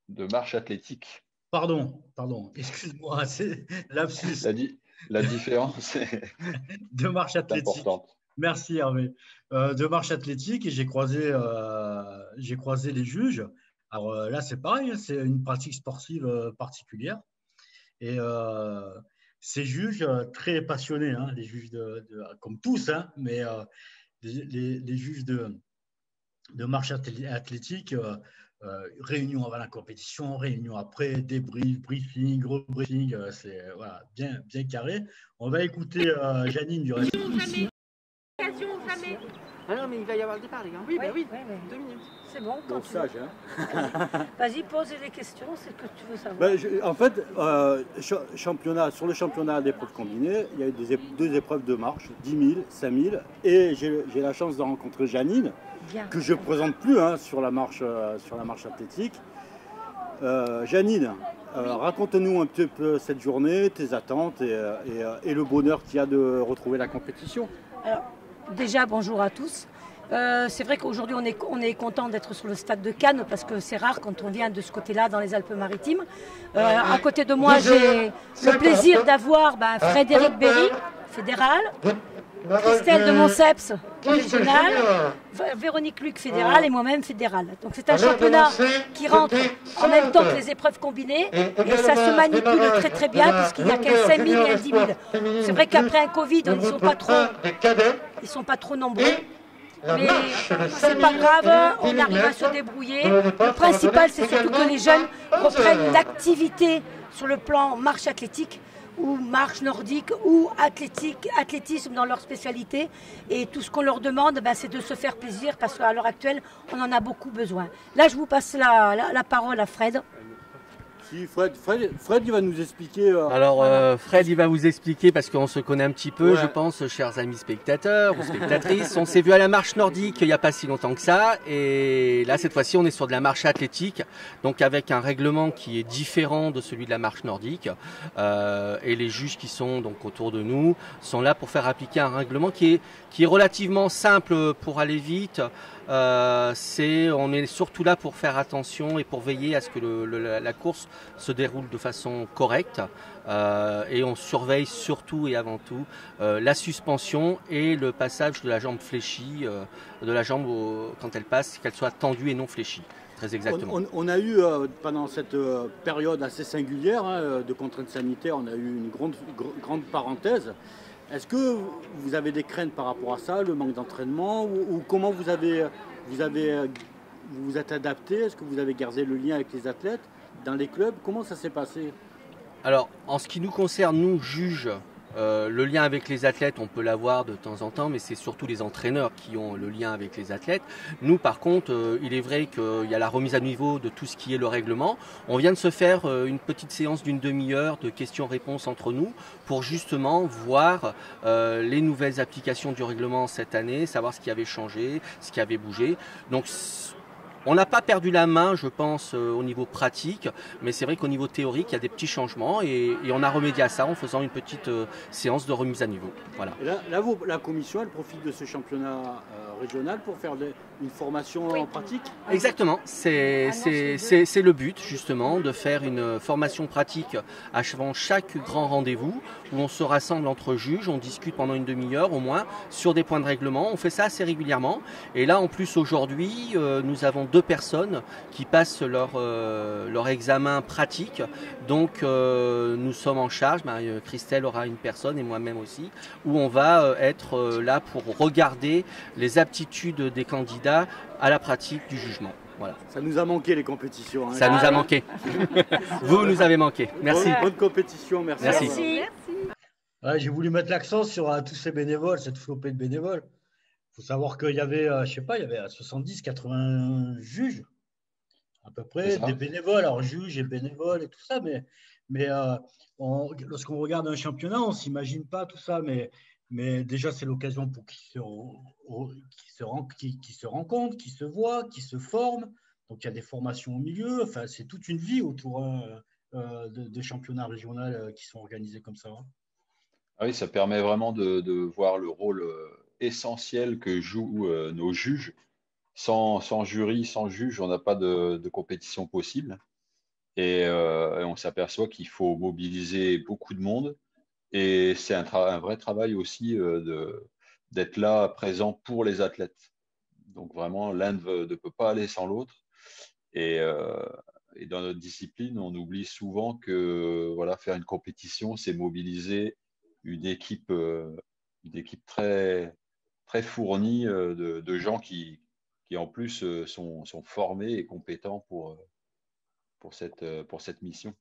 De marche athlétique.
Pardon, excuse-moi, c'est lapsus.
La différence
de marche athlétique.
Importante.
Merci Hervé. De marche athlétique, et j'ai croisé les juges. Alors là, c'est pareil, c'est une pratique sportive particulière. Et ces juges très passionnés, hein, les juges comme tous, hein, mais les juges de marche athlétique réunion avant la compétition, réunion après, débrief, briefing, rebriefing, c'est voilà, bien carré. On va écouter Janine du reste.
Ah non, mais il va y avoir le départ, les gars. Oui,
bah oui,
2 minutes.
C'est bon.
Donc sage, hein.
Vas-y, pose des questions, c'est ce que tu veux savoir.
En fait, sur le championnat d'épreuves combinées, il y a eu deux épreuves de marche, 10 000, 5 000, et j'ai la chance de rencontrer Janine, que je ne présente plus hein, sur la marche athlétique. Janine, raconte-nous un petit peu cette journée, tes attentes et le bonheur qu'il y a de retrouver la compétition.
Alors, déjà, bonjour à tous. C'est vrai qu'aujourd'hui, on est content d'être sur le stade de Cannes parce que c'est rare quand on vient de ce côté-là, dans les Alpes-Maritimes. À côté de moi, j'ai le plaisir d'avoir Frédéric Berry, fédéral, Christelle de Monceps, régional, Véronique Luc, fédéral, et moi-même, fédéral. Donc c'est un championnat qui rentre en même temps que les épreuves combinées et ça se manipule très très bien puisqu'il n'y a qu'un 5 000 et un 10 000. C'est vrai qu'après un Covid, ils ne sont pas trop nombreux. Mais c'est pas grave, on arrive à se débrouiller. Le principal, c'est surtout que les jeunes reprennent l'activité sur le plan marche athlétique ou marche nordique ou athlétisme dans leur spécialité. Et tout ce qu'on leur demande, c'est de se faire plaisir parce qu'à l'heure actuelle, on en a beaucoup besoin. Là, je vous passe la parole à Fred.
Si, Fred, il va nous expliquer.
Alors, Fred, il va vous expliquer parce qu'on se connaît un petit peu, je pense, chers amis spectateurs ou spectatrices. On s'est vu à la marche nordique il n'y a pas si longtemps que ça. Et là, cette fois-ci, on est sur de la marche athlétique, donc avec un règlement qui est différent de celui de la marche nordique. Et les juges qui sont donc autour de nous sont là pour faire appliquer un règlement qui est relativement simple pour aller vite. On est surtout là pour faire attention et pour veiller à ce que la course se déroule de façon correcte et on surveille surtout et avant tout la suspension et le passage de la jambe fléchie, de la jambe quand elle passe, qu'elle soit tendue et non fléchie. Très exactement.
On a eu pendant cette période assez singulière de contraintes sanitaires, on a eu une grande parenthèse. Est-ce que vous avez des craintes par rapport à ça, le manque d'entraînement, ou comment vous vous êtes adapté? Est-ce que vous avez gardé le lien avec les athlètes dans les clubs? Comment ça s'est passé?
Alors, en ce qui nous concerne, nous juges, le lien avec les athlètes, on peut l'avoir de temps en temps, mais c'est surtout les entraîneurs qui ont le lien avec les athlètes. Nous, par contre, il est vrai qu'il y a la remise à niveau de tout ce qui est le règlement. On vient de se faire une petite séance d'une demi-heure de questions-réponses entre nous pour justement voir les nouvelles applications du règlement cette année, savoir ce qui avait changé, ce qui avait bougé. Donc, on n'a pas perdu la main, je pense, au niveau pratique, mais c'est vrai qu'au niveau théorique, il y a des petits changements et on a remédié à ça en faisant une petite séance de remise à niveau. Voilà.
Et là, la commission, elle profite de ce championnat régional pour faire une formation en pratique?
Exactement, c'est le but justement, de faire une formation pratique avant chaque grand rendez-vous où on se rassemble entre juges, on discute pendant une demi-heure au moins sur des points de règlement. On fait ça assez régulièrement et là en plus aujourd'hui, nous avons 2 personnes qui passent leur examen pratique. Donc nous sommes en charge, Christelle aura une personne et moi-même aussi, où on va être là pour regarder les aptitudes des candidats à la pratique du jugement. Voilà.
Ça nous a manqué les compétitions. Hein.
Ça nous a manqué. Vous nous avez manqué. Merci.
Bonne compétition, merci.
Merci.
Ouais, j'ai voulu mettre l'accent sur tous ces bénévoles, cette flopée de bénévoles. Il faut savoir qu'il y avait, je sais pas, il y avait 70, 80 juges, à peu près, des bénévoles, alors juges et bénévoles et tout ça, mais lorsqu'on regarde un championnat, on ne s'imagine pas tout ça, mais déjà c'est l'occasion pour qu'ils se rencontrent, qu'ils se voient, qu'ils se forment. Donc il y a des formations au milieu, enfin, c'est toute une vie autour de championnats régionaux qui sont organisés comme ça.
Ah oui, ça permet vraiment de voir le rôle essentiel que jouent nos juges. Sans jury, sans juge, on n'a pas de compétition possible. Et on s'aperçoit qu'il faut mobiliser beaucoup de monde. Et c'est un vrai travail aussi d'être là, présent pour les athlètes. Donc vraiment, l'un ne peut pas aller sans l'autre. Et dans notre discipline, on oublie souvent que faire une compétition, c'est mobiliser une équipe très, très fournie de gens qui qui en plus sont formés et compétents pour cette mission.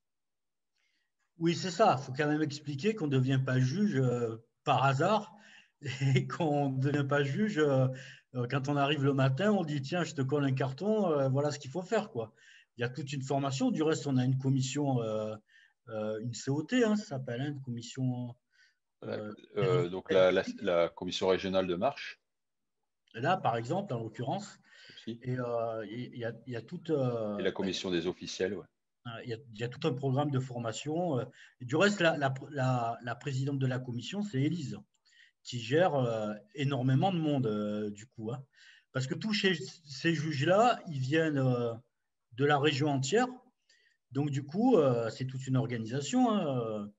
Oui, c'est ça. Il faut quand même expliquer qu'on ne devient pas juge par hasard et qu'on ne devient pas juge quand on arrive le matin, on dit tiens, je te colle un carton, voilà ce qu'il faut faire, quoi. Il y a toute une formation. Du reste, on a une commission, une COT, hein, ça s'appelle, hein, une commission.
Donc la commission régionale de marche.
Là, par exemple, en l'occurrence. Et il y a toute.
Et la commission des officiels, ouais.
Il y a tout un programme de formation. Et du reste, la présidente de la commission, c'est Élise, qui gère énormément de monde, du coup. Hein. Parce que tous ces juges-là, ils viennent de la région entière. Donc, du coup, c'est toute une organisation. Hein.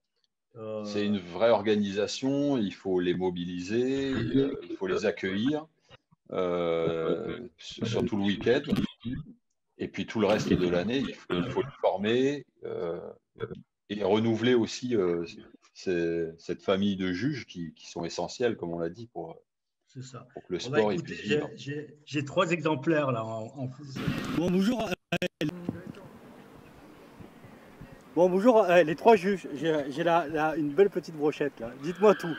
C'est une vraie organisation. Il faut les mobiliser, il faut les accueillir, surtout le week-end. Et puis tout le reste de l'année, il faut les former et renouveler aussi cette famille de juges qui sont essentiels, comme on l'a dit, pour que le sport puisse vivre.
J'ai 3 exemplaires là en plus. Bon, bonjour.
Bon, bonjour les 3 juges. J'ai là une belle petite brochette là. Dites-moi tout.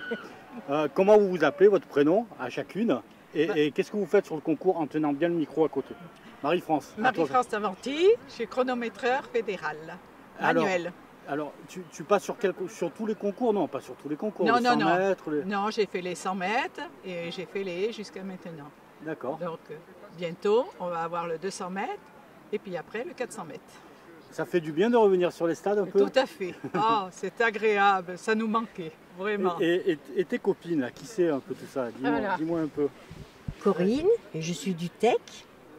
Comment vous vous appelez, votre prénom à chacune et qu'est-ce que vous faites sur le concours en tenant bien le micro à côté? Marie-France.
Marie-France Tavanti, je suis chronométreur fédéral, manuel.
Alors tu passes sur tous les concours? Non, pas sur tous les concours.
Non,
les 100
non,
mètres,
non, j'ai fait les 100 mètres et j'ai fait les jusqu'à maintenant.
D'accord.
Donc bientôt, on va avoir le 200 mètres et puis après le 400 mètres.
Ça fait du bien de revenir sur les stades un peu?
Tout à fait. Oh, c'est agréable, ça nous manquait, vraiment.
Et tes copines, là, qui sait un peu tout ça? Dis-moi un peu.
Corinne, et je suis du TEC.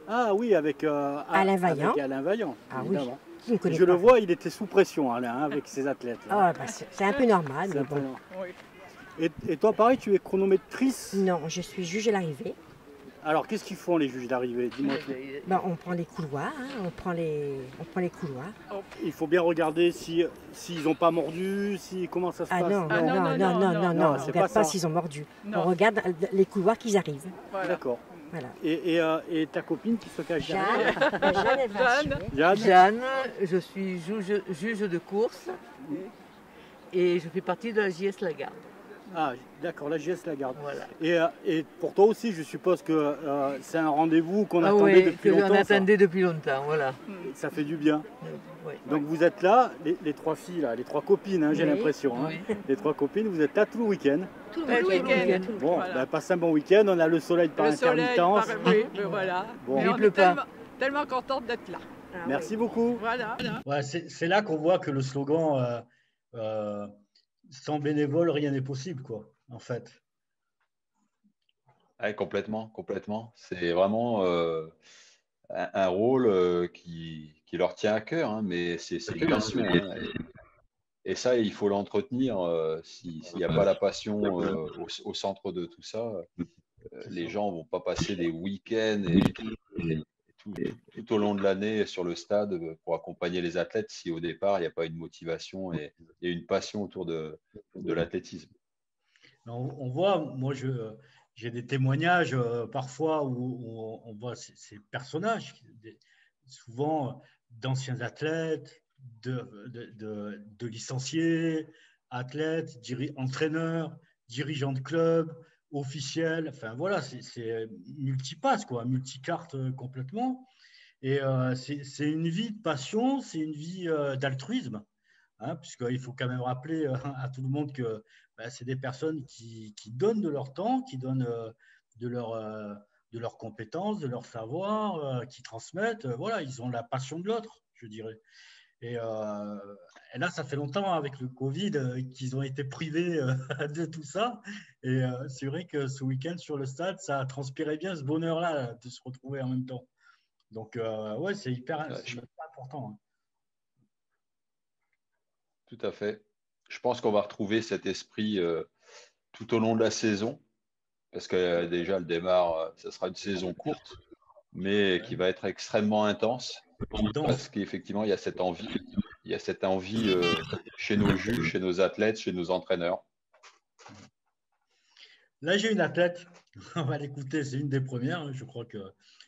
Ah oui, avec
Alain Vaillant.
Avec Alain Vaillant,
ah
évidemment.
Oui, qui ne connaît
je
pas.
Le vois, il était sous pression, Alain, hein, avec ses athlètes.
Ah, bah, c'est un peu normal. Mais bon.
Oui.
Et toi, pareil, tu es chronométrice?
Non, je suis juge à l'arrivée.
Alors, qu'est-ce qu'ils font les juges d'arrivée? Dis-moi tout.
Ben, on prend les couloirs, hein, on prend les couloirs.
Il faut bien regarder s'ils n'ont pas mordu, comment ça se passe.
Non, on ne regarde pas s'ils ont mordu.
Non.
On regarde les couloirs qu'ils arrivent.
Voilà.
D'accord.
Voilà.
Et ta copine qui se cache
Jeanne.
Jeanne, je suis juge de course et je fais partie de la JS Lagarde.
Ah, d'accord, la JS Lagarde.
Voilà.
Et pour toi aussi, je suppose que c'est un rendez-vous qu'on attendait depuis longtemps.
On attendait depuis longtemps, voilà.
Ça fait du bien.
Oui.
Donc vous êtes là, les 3 filles, là, les 3 copines, hein, j'ai l'impression. Hein. Les 3 copines, vous êtes là tout le week-end.
Tout le week-end.
Bon, voilà. Passe un bon week-end, on a le soleil par intermittence.
Oui, mais voilà.
Bon.
Mais on est tellement contente d'être là.
Merci beaucoup.
Voilà.
Ouais, c'est là qu'on voit que le slogan sans bénévoles, rien n'est possible, quoi, en fait.
Ouais, complètement. C'est vraiment un rôle qui leur tient à cœur, hein, mais c'est une passion. Hein, et ça, il faut l'entretenir. S'il n'y a pas la passion au centre de tout ça, les gens ne vont pas passer des week-ends et tout au long de l'année sur le stade pour accompagner les athlètes si au départ, il n'y a pas une motivation et une passion autour de l'athlétisme.
On voit, moi, j'ai des témoignages parfois où on voit ces personnages, souvent d'anciens athlètes, de licenciés, athlètes, entraîneurs, dirigeants de clubs, officiels. Enfin voilà, c'est multipasse, quoi, multicarte complètement. Et c'est une vie de passion, c'est une vie d'altruisme, hein, puisqu'il faut quand même rappeler à tout le monde que c'est des personnes qui donnent de leur temps, qui donnent de leurs compétences, de leur savoir, qui transmettent. Voilà, ils ont la passion de l'autre, je dirais. Et là, ça fait longtemps avec le Covid qu'ils ont été privés de tout ça. Et c'est vrai que ce week-end sur le stade, ça transpirait bien ce bonheur-là de se retrouver en même temps. Donc, ouais, c'est hyper important. Hein.
Tout à fait. Je pense qu'on va retrouver cet esprit tout au long de la saison, parce que déjà, elle démarre, ça sera une saison courte, mais qui va être extrêmement intense, parce qu'effectivement, il y a cette envie chez nos juges, chez nos athlètes, chez nos entraîneurs.
Là, j'ai une athlète, on va l'écouter, c'est une des premières, je crois que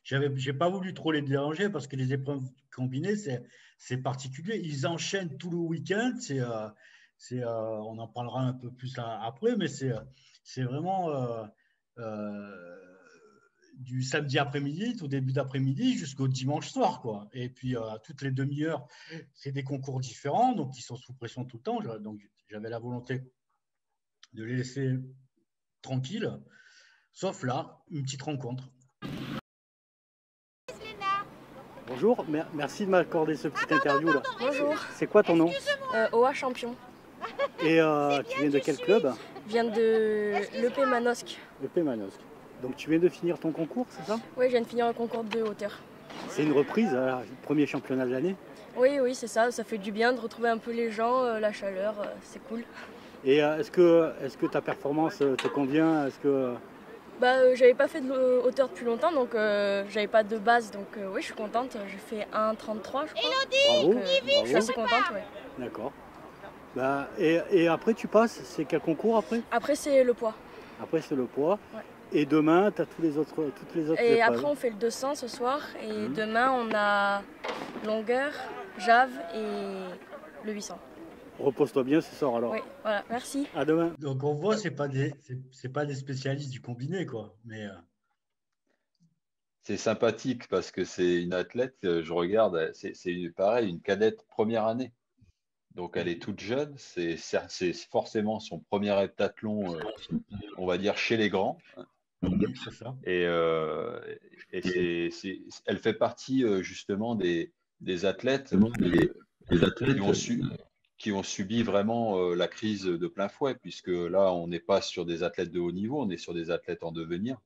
j'ai pas voulu trop les déranger parce que les épreuves combinées, c'est particulier. Ils enchaînent tout le week-end. On en parlera un peu plus après, mais c'est vraiment du samedi après-midi, tout début d'après-midi, jusqu'au dimanche soir, quoi. Et puis, toutes les demi-heures, c'est des concours différents, donc ils sont sous pression tout le temps. Donc, j'avais la volonté de les laisser tranquilles, sauf là, une petite rencontre.
Bonjour, merci de m'accorder ce petit interview là.
Bonjour.
C'est quoi ton nom?
OA Champion.
Et tu viens de quel club?
Je viens de l'EP Manosque.
l'EP Manosque. Donc tu viens de finir ton concours, c'est ça?
Oui, je viens de finir un concours de hauteur.
C'est une reprise, le premier championnat de l'année?
Oui, c'est ça. Ça fait du bien de retrouver un peu les gens, la chaleur, c'est cool.
Et est-ce que ta performance te convient?
J'avais pas fait de hauteur depuis longtemps, donc j'avais pas de base, donc oui, je suis contente. J'ai fait 1,33 je crois.
Bravo,
je suis assez contente, ouais.
D'accord. Et après tu passes, c'est quel concours après?
Après c'est le poids.
Après c'est le poids.
Ouais.
Et demain, tu as toutes les autres
Et
épreuves.
après on fait le 200 ce soir, et demain on a longueur, jave et le 800.
Repose-toi bien ce soir alors.
Oui, voilà, merci.
À demain.
Donc on voit, c'est pas des spécialistes du combiné, quoi. Mais
c'est sympathique parce que c'est une athlète, je regarde, c'est pareil, une cadette première année. Donc elle est toute jeune, c'est forcément son premier heptathlon, on va dire chez les grands.
C'est ça.
Et elle fait partie justement des athlètes, qui ont subi vraiment la crise de plein fouet, puisque là, on n'est pas sur des athlètes de haut niveau, on est sur des athlètes en devenir.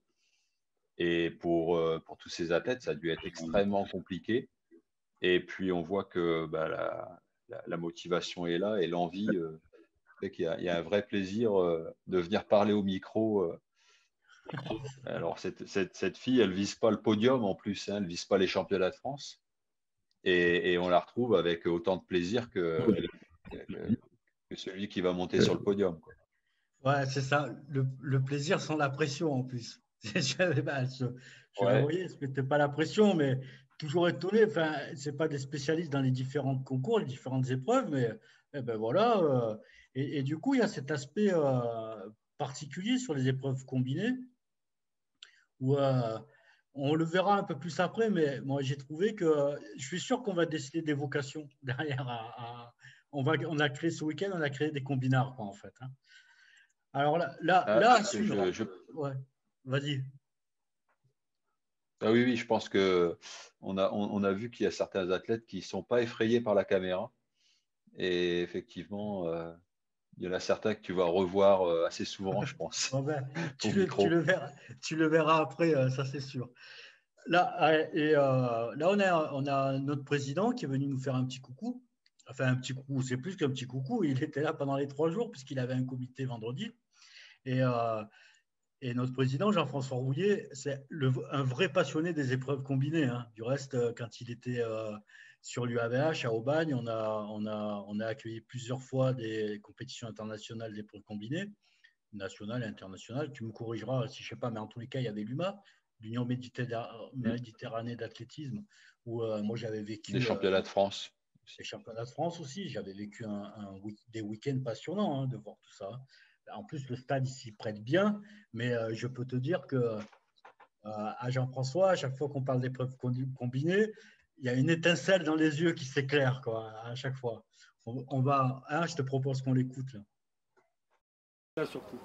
Et pour tous ces athlètes, ça a dû être extrêmement compliqué. Et puis, on voit que la motivation est là et l'envie fait qu'il y a un vrai plaisir de venir parler au micro. Alors, cette fille, elle ne vise pas le podium en plus, hein, elle ne vise pas les championnats de France. Et on la retrouve avec autant de plaisir que celui qui va monter sur le podium, quoi.
Ouais, c'est ça, le plaisir sans la pression en plus. Je la voyais, elle ne se mettait pas la pression, mais toujours étonné. Enfin, ce n'est pas des spécialistes dans les différents concours, les différentes épreuves, mais voilà. Et du coup, il y a cet aspect particulier sur les épreuves combinées où on le verra un peu plus après, mais moi j'ai trouvé que je suis sûr qu'on va décider des vocations derrière. On a créé ce week-end, on a créé des combinards, quoi, en fait. Hein. Alors là, ouais, vas-y.
Ah oui, je pense que on a vu qu'il y a certains athlètes qui ne sont pas effrayés par la caméra. Et effectivement, il y en a certains que tu vas revoir assez souvent, je pense.
Tu le verras après, ça c'est sûr. Là, on a notre président qui est venu nous faire un petit coucou. Enfin, un petit coucou, c'est plus qu'un petit coucou. Il était là pendant les 3 jours puisqu'il avait un comité vendredi. Et notre président, Jean-François Rouillet, c'est un vrai passionné des épreuves combinées. Hein. Du reste, quand il était sur l'UAVH à Aubagne, on a accueilli plusieurs fois des compétitions internationales d'épreuves combinées, nationales et internationales. Tu me corrigeras si je ne sais pas, mais en tous les cas, il y avait l'UMA, l'Union Méditerranée d'athlétisme, où moi j'avais vécu…
Les championnats de France.
Les championnats de France aussi. J'avais vécu des week-ends passionnants de voir tout ça. En plus, le stade ici prête bien, mais je peux te dire que à Jean-François, à chaque fois qu'on parle d'épreuves combinées, il y a une étincelle dans les yeux qui s'éclaire, quoi, à chaque fois. Je te propose qu'on l'écoute là.
Là surtout.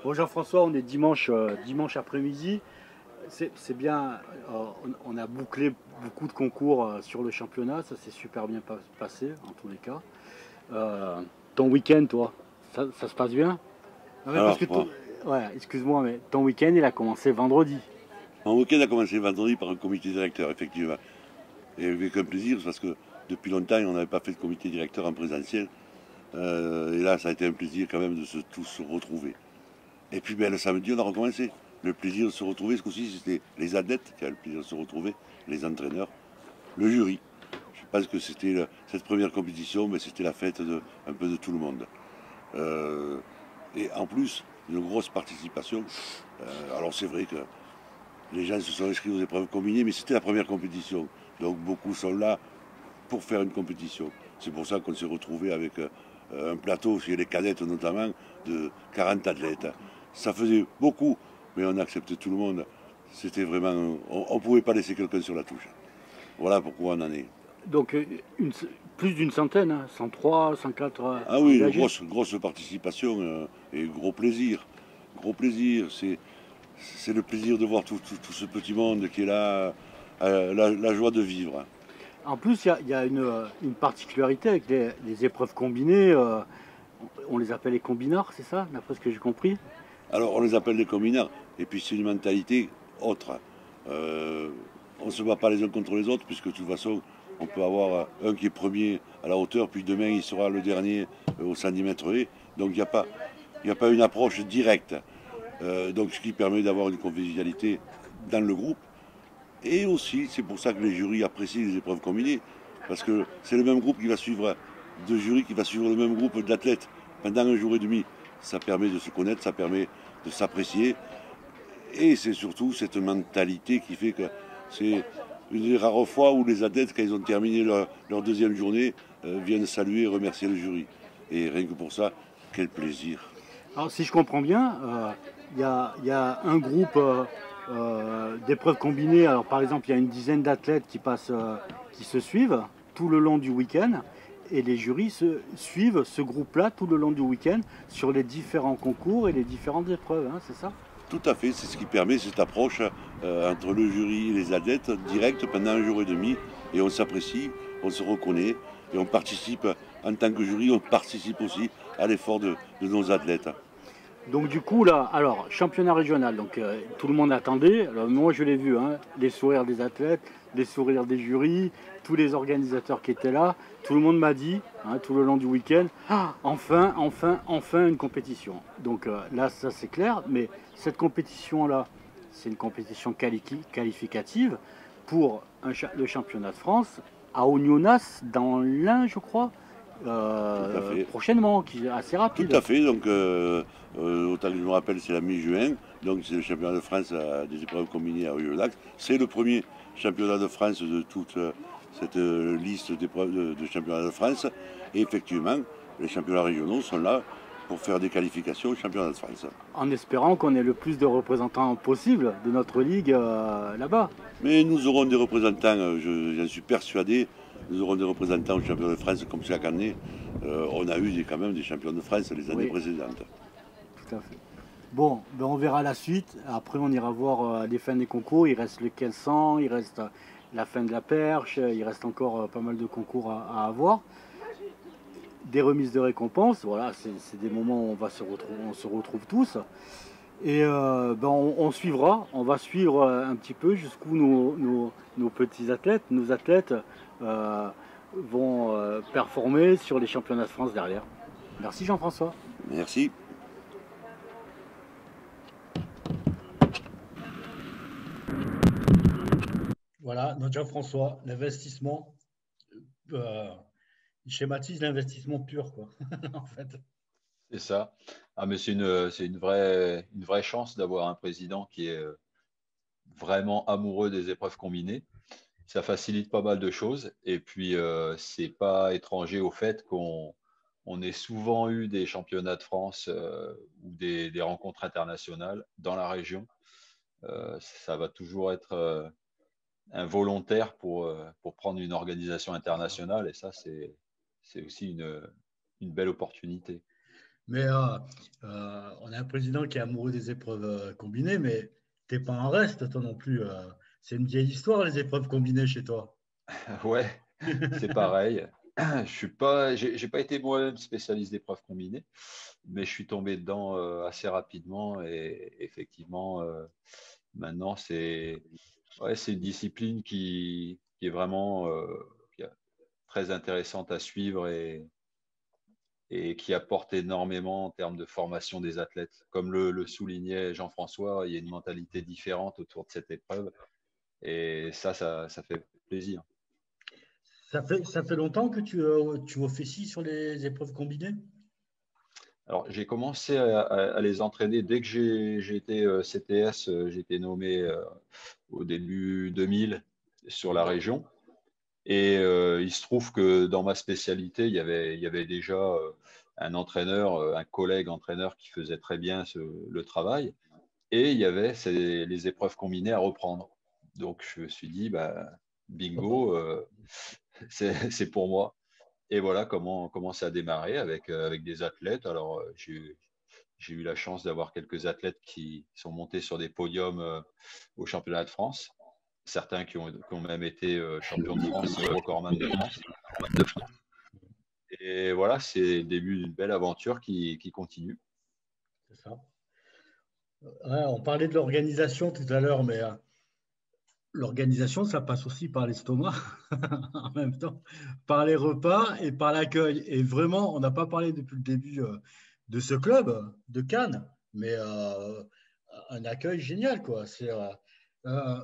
Bon, Jean-François, on est dimanche après-midi. C'est bien, on a bouclé beaucoup de concours sur le championnat, ça s'est super bien passé en tous les cas. Ton week-end, toi, ça se passe bien? Excuse-moi, mais ton week-end, il a commencé vendredi.
Mon week-end a commencé vendredi par un comité directeur, effectivement. Et avec un plaisir, parce que depuis longtemps, on n'avait pas fait de comité directeur en présentiel. Et là, ça a été un plaisir quand même de tous se retrouver. Et puis le samedi, on a recommencé. Le plaisir de se retrouver, ce coup-ci, c'était les athlètes qui avaient le plaisir de se retrouver, les entraîneurs, le jury. Je pense que c'était cette première compétition, mais c'était la fête un peu de tout le monde. Et en plus, une grosse participation. Alors c'est vrai que les gens se sont inscrits aux épreuves combinées, mais c'était la première compétition. Donc beaucoup sont là pour faire une compétition. C'est pour ça qu'on s'est retrouvé avec un plateau, chez les cadettes notamment, de 40 athlètes. Ça faisait beaucoup, mais on acceptait tout le monde. C'était vraiment... On ne pouvait pas laisser quelqu'un sur la touche. Voilà pourquoi on en est.
Donc plus d'une centaine, hein, 103, 104.
Ah oui, une grosse participation et gros plaisir. Gros plaisir. C'est le plaisir de voir tout ce petit monde qui est là, la joie de vivre.
En plus, il y a une particularité avec les épreuves combinées. On les appelle les combinards, c'est ça, d'après ce que j'ai compris?
Alors, on les appelle les combinards. Et puis, c'est une mentalité autre. On ne se bat pas les uns contre les autres, puisque de toute façon, on peut avoir un qui est premier à la hauteur, puis demain, il sera le dernier au 110 mètres haies. Donc, il n'y a pas une approche directe. Donc, ce qui permet d'avoir une convivialité dans le groupe. Et aussi, c'est pour ça que les jurys apprécient les épreuves combinées, parce que c'est le même groupe qui va suivre, de jury qui va suivre le même groupe d'athlètes pendant un jour et demi. Ça permet de se connaître, ça permet de s'apprécier. Et c'est surtout cette mentalité qui fait que c'est une des rares fois où les athlètes, quand ils ont terminé leur deuxième journée, viennent saluer et remercier le jury. Et rien que pour ça, quel plaisir.
Alors, si je comprends bien, il y a un groupe d'épreuves combinées. Alors, par exemple, il y a une dizaine d'athlètes qui se suivent tout le long du week-end. Et les jurys suivent ce groupe-là tout le long du week-end sur les différents concours et les différentes épreuves, hein, c'est ça?
Tout à fait, c'est ce qui permet cette approche entre le jury et les athlètes direct pendant un jour et demi. Et on s'apprécie, on se reconnaît et on participe, en tant que jury, on participe aussi à l'effort de nos athlètes.
Donc du coup là, alors championnat régional, donc tout le monde attendait. Alors moi je l'ai vu, hein, les sourires des athlètes, les sourires des jurys, tous les organisateurs qui étaient là. Tout le monde m'a dit, hein, tout le long du week-end, ah, enfin une compétition. Donc là ça c'est clair, mais cette compétition là, c'est une compétition qualificative pour le championnat de France à Ognonas dans l'Ain, je crois. Prochainement, qui est assez rapide.
Tout à fait, donc autant que je me rappelle, c'est la mi-juin, donc c'est le championnat de France des épreuves combinées à Oyonnax. C'est le premier championnat de France de toute cette liste d'épreuves de championnat de France. Et effectivement, les championnats régionaux sont là pour faire des qualifications au championnat de France.
En espérant qu'on ait le plus de représentants possible de notre ligue là-bas.
Mais nous aurons des représentants, j'en suis persuadé. Nous aurons des représentants au championnat de France comme chaque année. On a eu quand même des champions de France les années précédentes.
Tout à fait. Bon, ben on verra la suite. Après, on ira voir les fins des concours. Il reste le 1500, il reste la fin de la perche, il reste encore pas mal de concours à avoir. Des remises de récompenses, voilà, c'est des moments où on se retrouve tous. Et ben on suivra, on va suivre un petit peu jusqu'où nos petits athlètes, nos athlètes vont performer sur les championnats de France derrière. Merci Jean-François.
Merci.
Voilà, donc Jean-François, l'investissement, il schématise l'investissement pur, quoi, en fait.
C'est ça. Ah, mais c'est une vraie chance d'avoir un président qui est vraiment amoureux des épreuves combinées. Ça facilite pas mal de choses. Et puis, c'est pas étranger au fait qu'on ait souvent eu des championnats de France ou des rencontres internationales dans la région. Ça va toujours être un volontaire pour prendre une organisation internationale. Et ça, c'est aussi une belle opportunité.
Mais on a un président qui est amoureux des épreuves combinées, mais t'es pas en reste, toi non plus. C'est une vieille histoire, les épreuves combinées chez toi.
Ouais, c'est pareil. J'ai pas été moi-même spécialiste d'épreuves combinées, mais je suis tombé dedans assez rapidement et effectivement, maintenant c'est une discipline qui est vraiment très intéressante à suivre et qui apporte énormément en termes de formation des athlètes. Comme le soulignait Jean-François, il y a une mentalité différente autour de cette épreuve et ça fait plaisir.
Ça fait longtemps que tu officies sur les épreuves combinées?
Alors, j'ai commencé à les entraîner dès que j'ai été CTS, j'ai été nommé au début 2000 sur la région. Et il se trouve que dans ma spécialité, il y avait déjà un entraîneur, un collègue entraîneur qui faisait très bien le travail. Et il y avait les épreuves combinées à reprendre. Donc, je me suis dit, bah, bingo, c'est pour moi. Et voilà comment ça a démarré avec des athlètes. Alors, j'ai eu la chance d'avoir quelques athlètes qui sont montés sur des podiums au championnat de France. Certains qui ont même été champions de France, recordman de France. Et voilà, c'est le début d'une belle aventure qui continue.
C'est ça. Ouais, on parlait de l'organisation tout à l'heure, mais l'organisation, ça passe aussi par l'estomac, en même temps, par les repas et par l'accueil. Et vraiment, on n'a pas parlé depuis le début de ce club de Cannes, mais un accueil génial, quoi.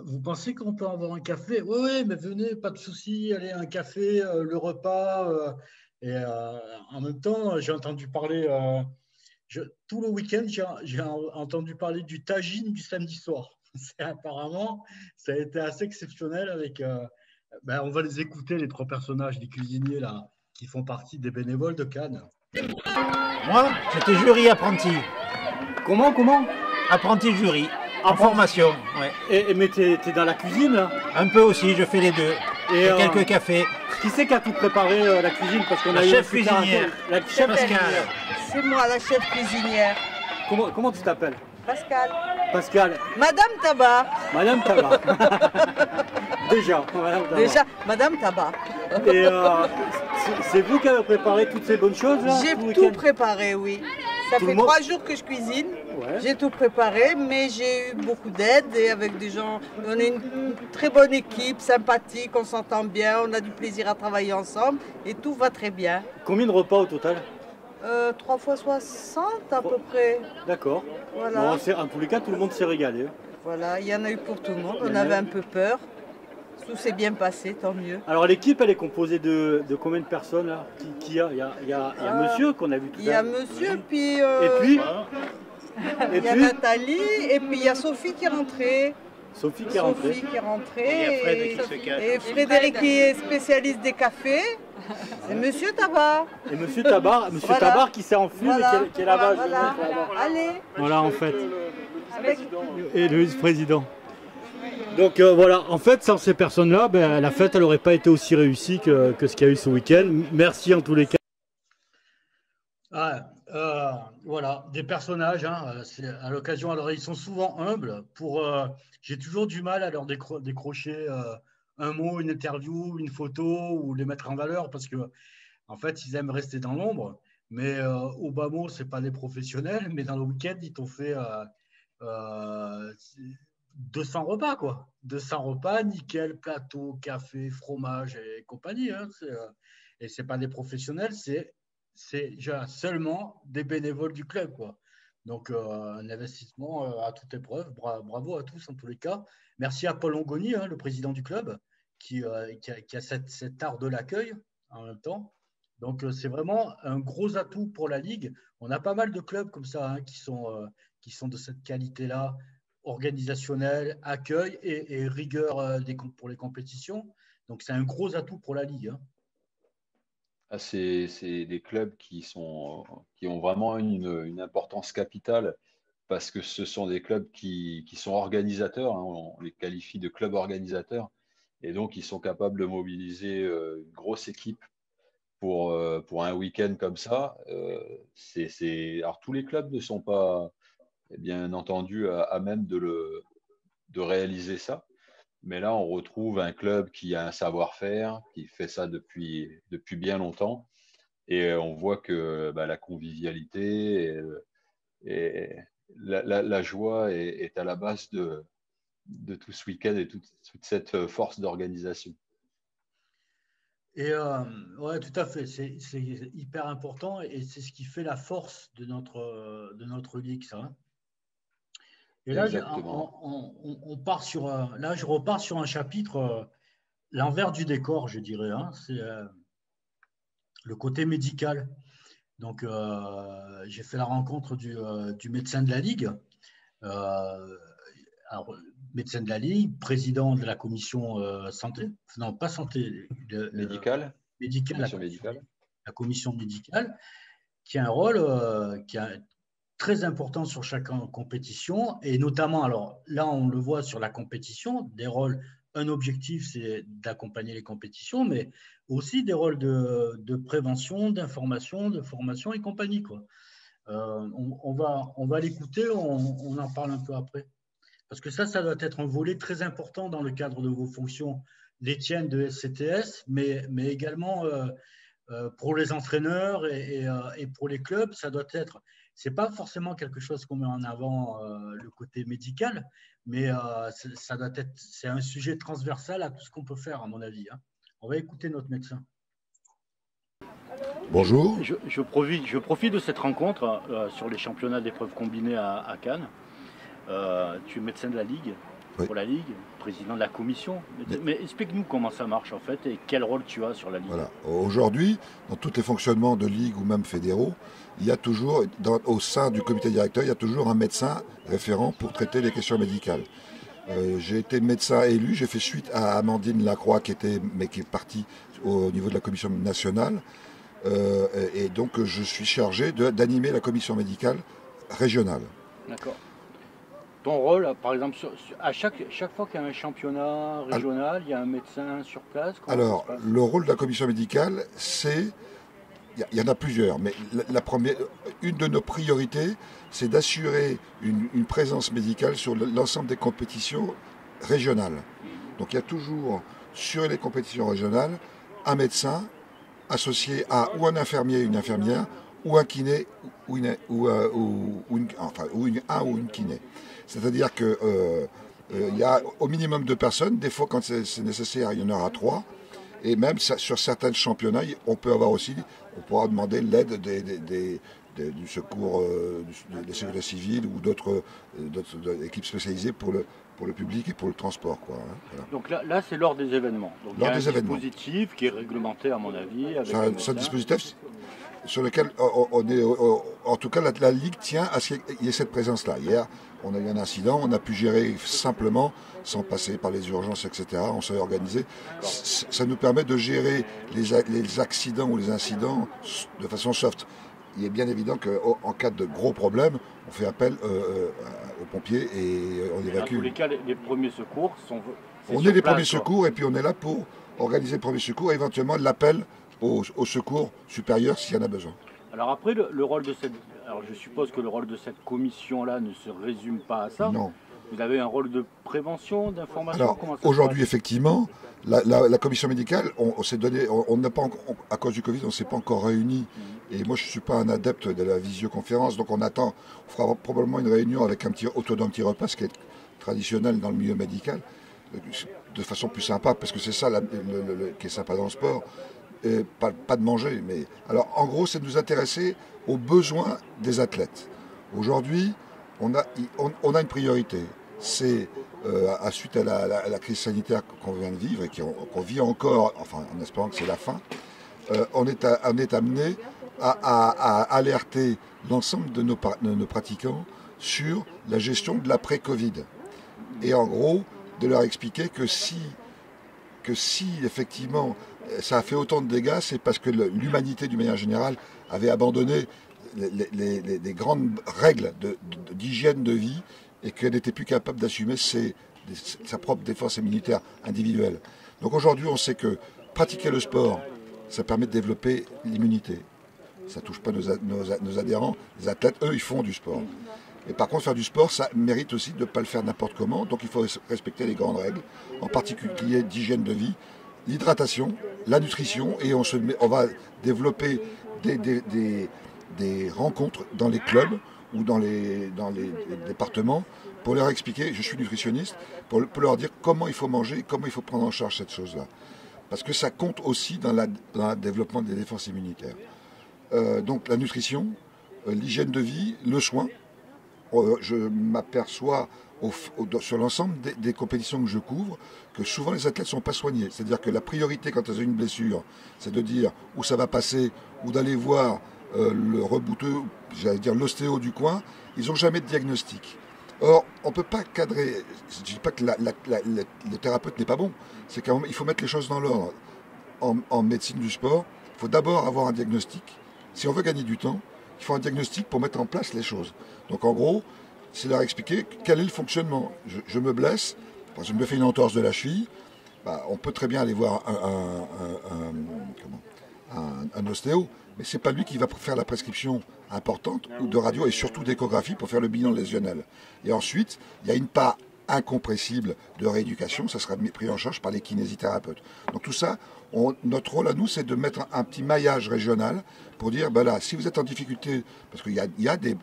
Vous pensez qu'on peut avoir un café? Oui, oui, mais venez, pas de souci, allez, un café, le repas. Et en même temps, j'ai entendu parler, tout le week-end, j'ai entendu parler du tagine du samedi soir. Apparemment, ça a été assez exceptionnel avec. On va les écouter, les 3 personnages, les cuisiniers là, qui font partie des bénévoles de Cannes.
Moi, j'étais jury apprenti.
Comment
Apprenti jury, en formation. Ouais.
Mais t'es dans la cuisine là?
Un peu aussi, je fais les deux. Et quelques cafés.
Qui c'est qui a tout préparé la cuisine? Parce qu'on
la chef cuisinière.
La chef Pascal.
C'est moi la chef cuisinière.
Comment tu t'appelles?
Pascal.
Pascal.
Madame Tabar.
Madame Tabar. Déjà, Madame Tabar.
Déjà, Madame Tabar.
Et c'est vous qui avez préparé toutes ces bonnes choses là?
J'ai tout préparé, oui. Ça fait 3 jours que je cuisine. Ouais. J'ai tout préparé, mais j'ai eu beaucoup d'aide et avec des gens. On est une très bonne équipe, sympathique, on s'entend bien, on a du plaisir à travailler ensemble et tout va très bien.
Combien de repas au total?
3 fois 60 à peu près.
D'accord.
Voilà.
Bon, en tous les cas, tout le monde s'est régalé.
Voilà, il y en a eu pour tout le monde. On avait un peu peur. Tout s'est bien passé, tant mieux.
Alors l'équipe, elle est composée de combien de personnes là? Qui y a? Il y a monsieur qu'on a vu tout à l'heure.
Il y a monsieur, puis...
Et puis
il y a Nathalie, et puis il y a Sophie qui est rentrée.
Sophie qui est rentrée.
Et Frédéric qui est spécialiste des cafés. C'est Monsieur Tabar.
Et Monsieur Tabar, Tabar qui s'est enfui,
voilà.
mais qui est là-bas.
Voilà. Allez.
Voilà en fait. Et le vice-président. Donc voilà, en fait, sans ces personnes-là, la fête, elle n'aurait pas été aussi réussie que ce qu'il y a eu ce week-end. Merci en tous les cas. Voilà, des personnages, à l'occasion, alors ils sont souvent humbles. J'ai toujours du mal à leur décrocher un mot, une interview, une photo ou les mettre en valeur parce que en fait, ils aiment rester dans l'ombre. Mais au bas mot, c'est pas des professionnels, mais dans le week-end, ils t'ont fait 200 repas, quoi. 200 repas, nickel, plateau, café, fromage et compagnie. Et c'est pas des professionnels, c'est seulement des bénévoles du club, quoi. Donc, un investissement à toute épreuve. Bravo à tous, en tous les cas. Merci à Paul Longoni, le président du club, qui a cet art de l'accueil en même temps. Donc, c'est vraiment un gros atout pour la Ligue. On a pas mal de clubs comme ça qui sont de cette qualité-là, organisationnelle, accueil et rigueur pour les compétitions. Donc, c'est un gros atout pour la Ligue.
C'est des clubs qui ont vraiment une importance capitale parce que ce sont des clubs qui sont organisateurs, on les qualifie de clubs organisateurs, et donc ils sont capables de mobiliser une grosse équipe pour un week-end comme ça. Alors tous les clubs ne sont pas, bien entendu, à même de réaliser ça. Mais là, on retrouve un club qui a un savoir-faire, qui fait ça depuis bien longtemps. Et on voit que la convivialité et la joie est à la base de tout ce week-end et toute cette force d'organisation.
Et ouais, tout à fait. C'est hyper important et c'est ce qui fait la force de notre ligue, ça. Et là, on part là, je repars sur un chapitre, l'envers du décor, je dirais. C'est le côté médical. Donc, j'ai fait la rencontre du médecin de la Ligue. Alors, médecin de la Ligue, président de la commission santé, non pas santé,
médicale,
la commission médicale, qui a un rôle très important sur chaque compétition, et notamment, alors là on le voit sur la compétition, des rôles, un objectif c'est d'accompagner les compétitions, mais aussi des rôles de prévention, d'information, de formation et compagnie, quoi. On va l'écouter, on en parle un peu après. Parce que ça doit être un volet très important dans le cadre de vos fonctions, les tiennes de SCTS, mais également pour les entraîneurs et pour les clubs, ça doit être, c'est pas forcément quelque chose qu'on met en avant le côté médical, mais ça doit être, c'est un sujet transversal à tout ce qu'on peut faire, à mon avis, hein. On va écouter notre médecin.
Bonjour.
Je profite de cette rencontre sur les championnats d'épreuves combinées à Cannes. Tu es médecin de la Ligue, pour la Ligue, président de la commission. Mais explique-nous comment ça marche en fait et quel rôle tu as sur la Ligue.
Voilà. Aujourd'hui, dans tous les fonctionnements de Ligue ou même fédéraux, il y a toujours, au sein du comité directeur, il y a toujours un médecin référent pour traiter les questions médicales. J'ai été médecin élu, j'ai fait suite à Amandine Lacroix qui est partie au niveau de la commission nationale. Et donc je suis chargé d'animer la commission médicale régionale.
D'accord. Ton rôle, par exemple, à chaque fois qu'il y a un championnat régional, il y a un médecin sur place?
Alors, le rôle de la commission médicale, c'est... Il y en a plusieurs, mais une de nos priorités, c'est d'assurer une présence médicale sur l'ensemble des compétitions régionales. Donc il y a toujours, sur les compétitions régionales, un médecin associé à ou un infirmier, une infirmière, ou un kiné, ou une kiné. C'est-à-dire qu'il y a au minimum 2 personnes, des fois quand c'est nécessaire, il y en aura 3. Et même sur certains championnats, on pourra demander l'aide du secours, des sécurités civiles ou d'autres équipes spécialisées pour le public et pour le transport, quoi, hein, voilà.
Donc là c'est lors des événements. Donc il y a un dispositif qui est réglementé à mon avis.
C'est un dispositif sur lequel en tout cas la Ligue tient à ce qu'il y ait cette présence-là. Hier, on a eu un incident, on a pu gérer simplement, sans passer par les urgences, etc. On s'est organisé. Ça nous permet de gérer les accidents ou les incidents de façon soft. Il est bien évident qu'en cas de gros problèmes, on fait appel aux pompiers et on évacue.
Dans tous les cas, les premiers secours sont...
On est les premiers secours et puis on est là pour organiser le premier secours et éventuellement l'appel au secours supérieur s'il y en a besoin.
Alors après, le rôle de cette... Alors je suppose que le rôle de cette commission-là ne se résume pas à ça.
Non.
Vous avez un rôle de prévention, d'information?
Alors aujourd'hui, effectivement, la commission médicale, on s'est donné, on n'a pas, à cause du Covid, on ne s'est pas encore réunis. Et moi, je ne suis pas un adepte de la visioconférence, donc on fera probablement une réunion avec autour d'un petit repas, ce qui est traditionnel dans le milieu médical, de façon plus sympa, parce que c'est ça qui est sympa dans le sport. Pas de manger, mais alors en gros c'est de nous intéresser aux besoins des athlètes. Aujourd'hui on a une priorité, c'est suite à la crise sanitaire qu'on vient de vivre et qu'on vit encore, enfin en espérant que c'est la fin, on est amené à alerter l'ensemble de nos pratiquants sur la gestion de l'après-Covid et en gros de leur expliquer que si effectivement ça a fait autant de dégâts, c'est parce que l'humanité, d'une manière générale, avait abandonné les grandes règles d'hygiène de vie et qu'elle n'était plus capable d'assumer sa propre défense immunitaire individuelle. Donc aujourd'hui, on sait que pratiquer le sport, ça permet de développer l'immunité. Ça ne touche pas nos adhérents. Les athlètes, eux, ils font du sport. Et par contre, faire du sport, ça mérite aussi de ne pas le faire n'importe comment. Donc il faut respecter les grandes règles, en particulier d'hygiène de vie, l'hydratation, la nutrition, et on va développer des rencontres dans les clubs ou dans les départements pour leur expliquer, je suis nutritionniste, pour leur dire comment il faut manger, comment il faut prendre en charge cette chose-là. Parce que ça compte aussi dans le développement des défenses immunitaires. Donc la nutrition, l'hygiène de vie, le soin. Je m'aperçois sur l'ensemble des compétitions que je couvre que souvent les athlètes ne sont pas soignés. C'est-à-dire que la priorité quand elles ont une blessure, c'est de dire où ça va passer ou d'aller voir le rebouteux, j'allais dire l'ostéo du coin, ils n'ont jamais de diagnostic. Or, on ne peut pas cadrer, je ne dis pas que le thérapeute n'est pas bon, c'est qu'il faut mettre les choses dans l'ordre. En médecine du sport, il faut d'abord avoir un diagnostic. Si on veut gagner du temps, il faut un diagnostic pour mettre en place les choses. Donc en gros, c'est leur expliquer quel est le fonctionnement. Je me blesse, je me fais une entorse de la cheville, on peut très bien aller voir un ostéo, mais ce n'est pas lui qui va faire la prescription importante ou de radio et surtout d'échographie pour faire le bilan lésionnel. Et ensuite, il y a une part incompressible de rééducation, ça sera pris en charge par les kinésithérapeutes. Donc tout ça, notre rôle à nous, c'est de mettre un petit maillage régional pour dire, là, si vous êtes en difficulté, parce qu'il y a des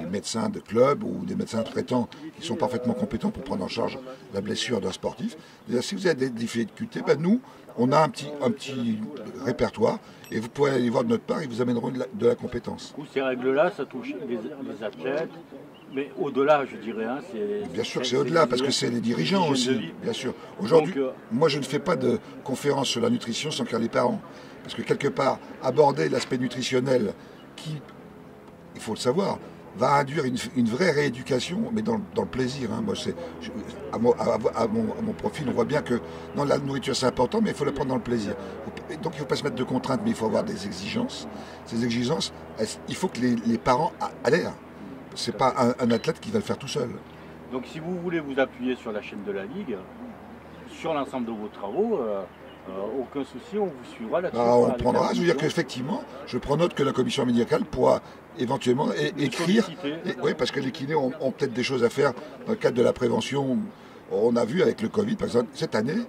médecins de club ou des médecins traitants qui sont parfaitement compétents pour prendre en charge la blessure d'un sportif, si vous avez des difficultés, nous, on a un petit répertoire et vous pouvez aller voir de notre part, ils vous amèneront de la compétence.
Ces règles-là, ça touche les athlètes, mais au-delà, je dirais.
Bien sûr que c'est au-delà, parce que c'est les dirigeants aussi, bien sûr. Aujourd'hui, moi je ne fais pas de conférence sur la nutrition sans qu'il y ait les parents. Parce que quelque part, aborder l'aspect nutritionnel qui, il faut le savoir, va induire une vraie rééducation, mais dans le plaisir. Moi, à mon profil, on voit bien que la nourriture c'est important, mais il faut le prendre dans le plaisir. Donc il ne faut pas se mettre de contraintes, mais il faut avoir des exigences. Ces exigences, il faut que les parents adhèrent. Ce n'est pas un athlète qui va le faire tout seul.
Donc si vous voulez vous appuyer sur la chaîne de la Ligue, sur l'ensemble de vos travaux, aucun souci, on vous suivra là-dessus.
On prendra, je veux dire qu'effectivement, je prends note que la commission médicale pourra éventuellement écrire. Oui, parce que les kinés ont peut-être des choses à faire dans le cadre de la prévention. On a vu avec le Covid, par exemple, cette année,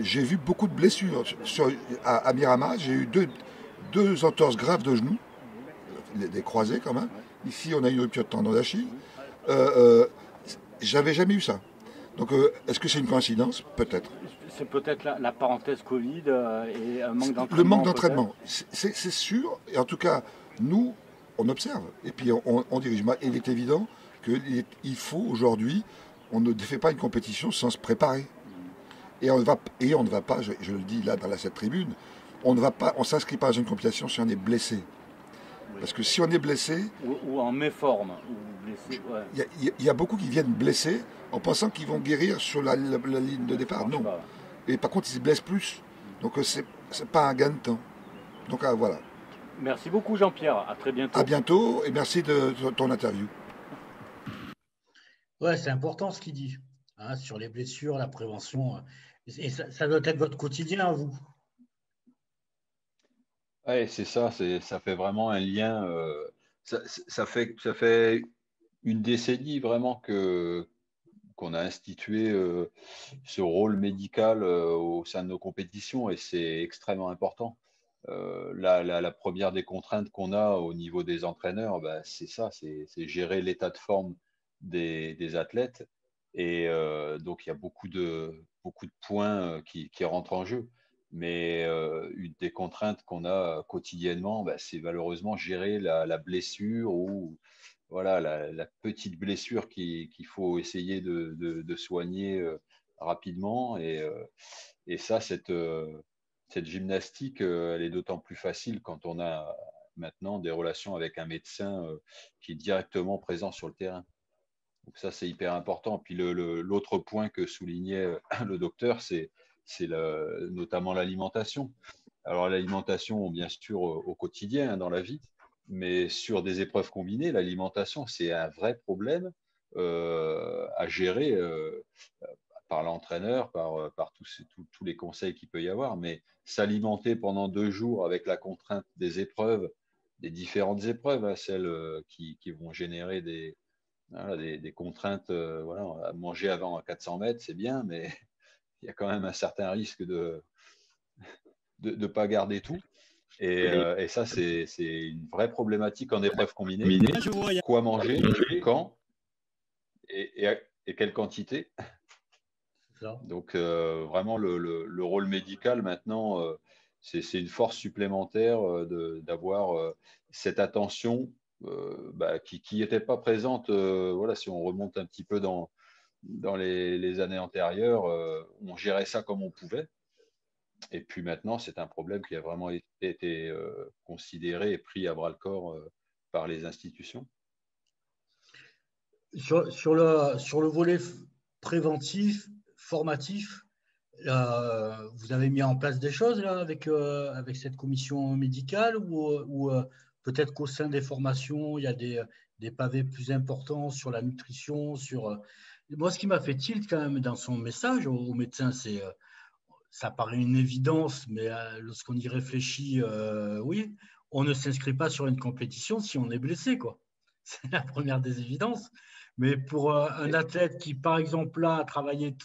j'ai vu beaucoup de blessures. À Mirama, j'ai eu deux entorses graves de genoux, des croisés quand même. Ici, on a une rupture de tendon d'Achille. J'avais jamais eu ça. Donc, est-ce que c'est une coïncidence? Peut-être.
C'est peut-être la parenthèse Covid et un manque d'entraînement.
Le manque d'entraînement, c'est sûr. Et en tout cas, nous, on observe. Et puis, on dirige. Il est évident qu'il faut aujourd'hui, on ne fait pas une compétition sans se préparer. Et on ne va pas, je le dis là dans cette tribune, on ne s'inscrit pas dans une compétition si on est blessé. Parce que si on est blessé...
Ou en méforme.
Il y a beaucoup qui viennent blessés en pensant qu'ils vont guérir sur la ligne de départ. Non. Et par contre, ils se blessent plus. Donc, c'est pas un gain de temps. Donc, voilà.
Merci beaucoup, Jean-Pierre. À très bientôt.
À bientôt et merci de ton interview.
Ouais, c'est important ce qu'il dit. Sur les blessures, la prévention. Et ça doit être votre quotidien à vous.
Oui, c'est ça, ça fait vraiment un lien. Ça fait une décennie vraiment qu'on a institué ce rôle médical au sein de nos compétitions et c'est extrêmement important. La première des contraintes qu'on a au niveau des entraîneurs, c'est ça, c'est gérer l'état de forme des athlètes. Et donc, il y a beaucoup de points qui rentrent en jeu. Mais une des contraintes qu'on a quotidiennement, c'est malheureusement gérer la blessure ou voilà, la petite blessure qu'il faut essayer de soigner rapidement. Et ça, cette gymnastique, elle est d'autant plus facile quand on a maintenant des relations avec un médecin qui est directement présent sur le terrain. Donc ça, c'est hyper important. Puis l'autre point que soulignait le docteur, c'est notamment l'alimentation. Alors l'alimentation, bien sûr, au quotidien, dans la vie, mais sur des épreuves combinées, l'alimentation, c'est un vrai problème à gérer par l'entraîneur, par tous les conseils qu'il peut y avoir. Mais s'alimenter pendant 2 jours avec la contrainte des épreuves, des différentes épreuves, celles qui vont générer des contraintes, à manger avant 400 mètres, c'est bien, mais il y a quand même un certain risque de ne pas garder tout. Et ça, c'est une vraie problématique en épreuve combinée. Quoi manger, quand et quelle quantité. Donc, vraiment, le rôle médical, maintenant, c'est une force supplémentaire d'avoir cette attention qui n'était pas présente. Si on remonte un petit peu dans les années antérieures, on gérait ça comme on pouvait. Et puis maintenant, c'est un problème qui a vraiment été considéré et pris à bras-le-corps par les institutions.
Sur le volet préventif, formatif, vous avez mis en place des choses là, avec cette commission médicale ou peut-être qu'au sein des formations, il y a des pavés plus importants sur la nutrition, Moi, ce qui m'a fait tilt quand même dans son message aux médecins, c'est ça paraît une évidence, mais lorsqu'on y réfléchit, oui, on ne s'inscrit pas sur une compétition si on est blessé, quoi. C'est la première des évidences. Mais pour un athlète qui, par exemple, là, a travaillé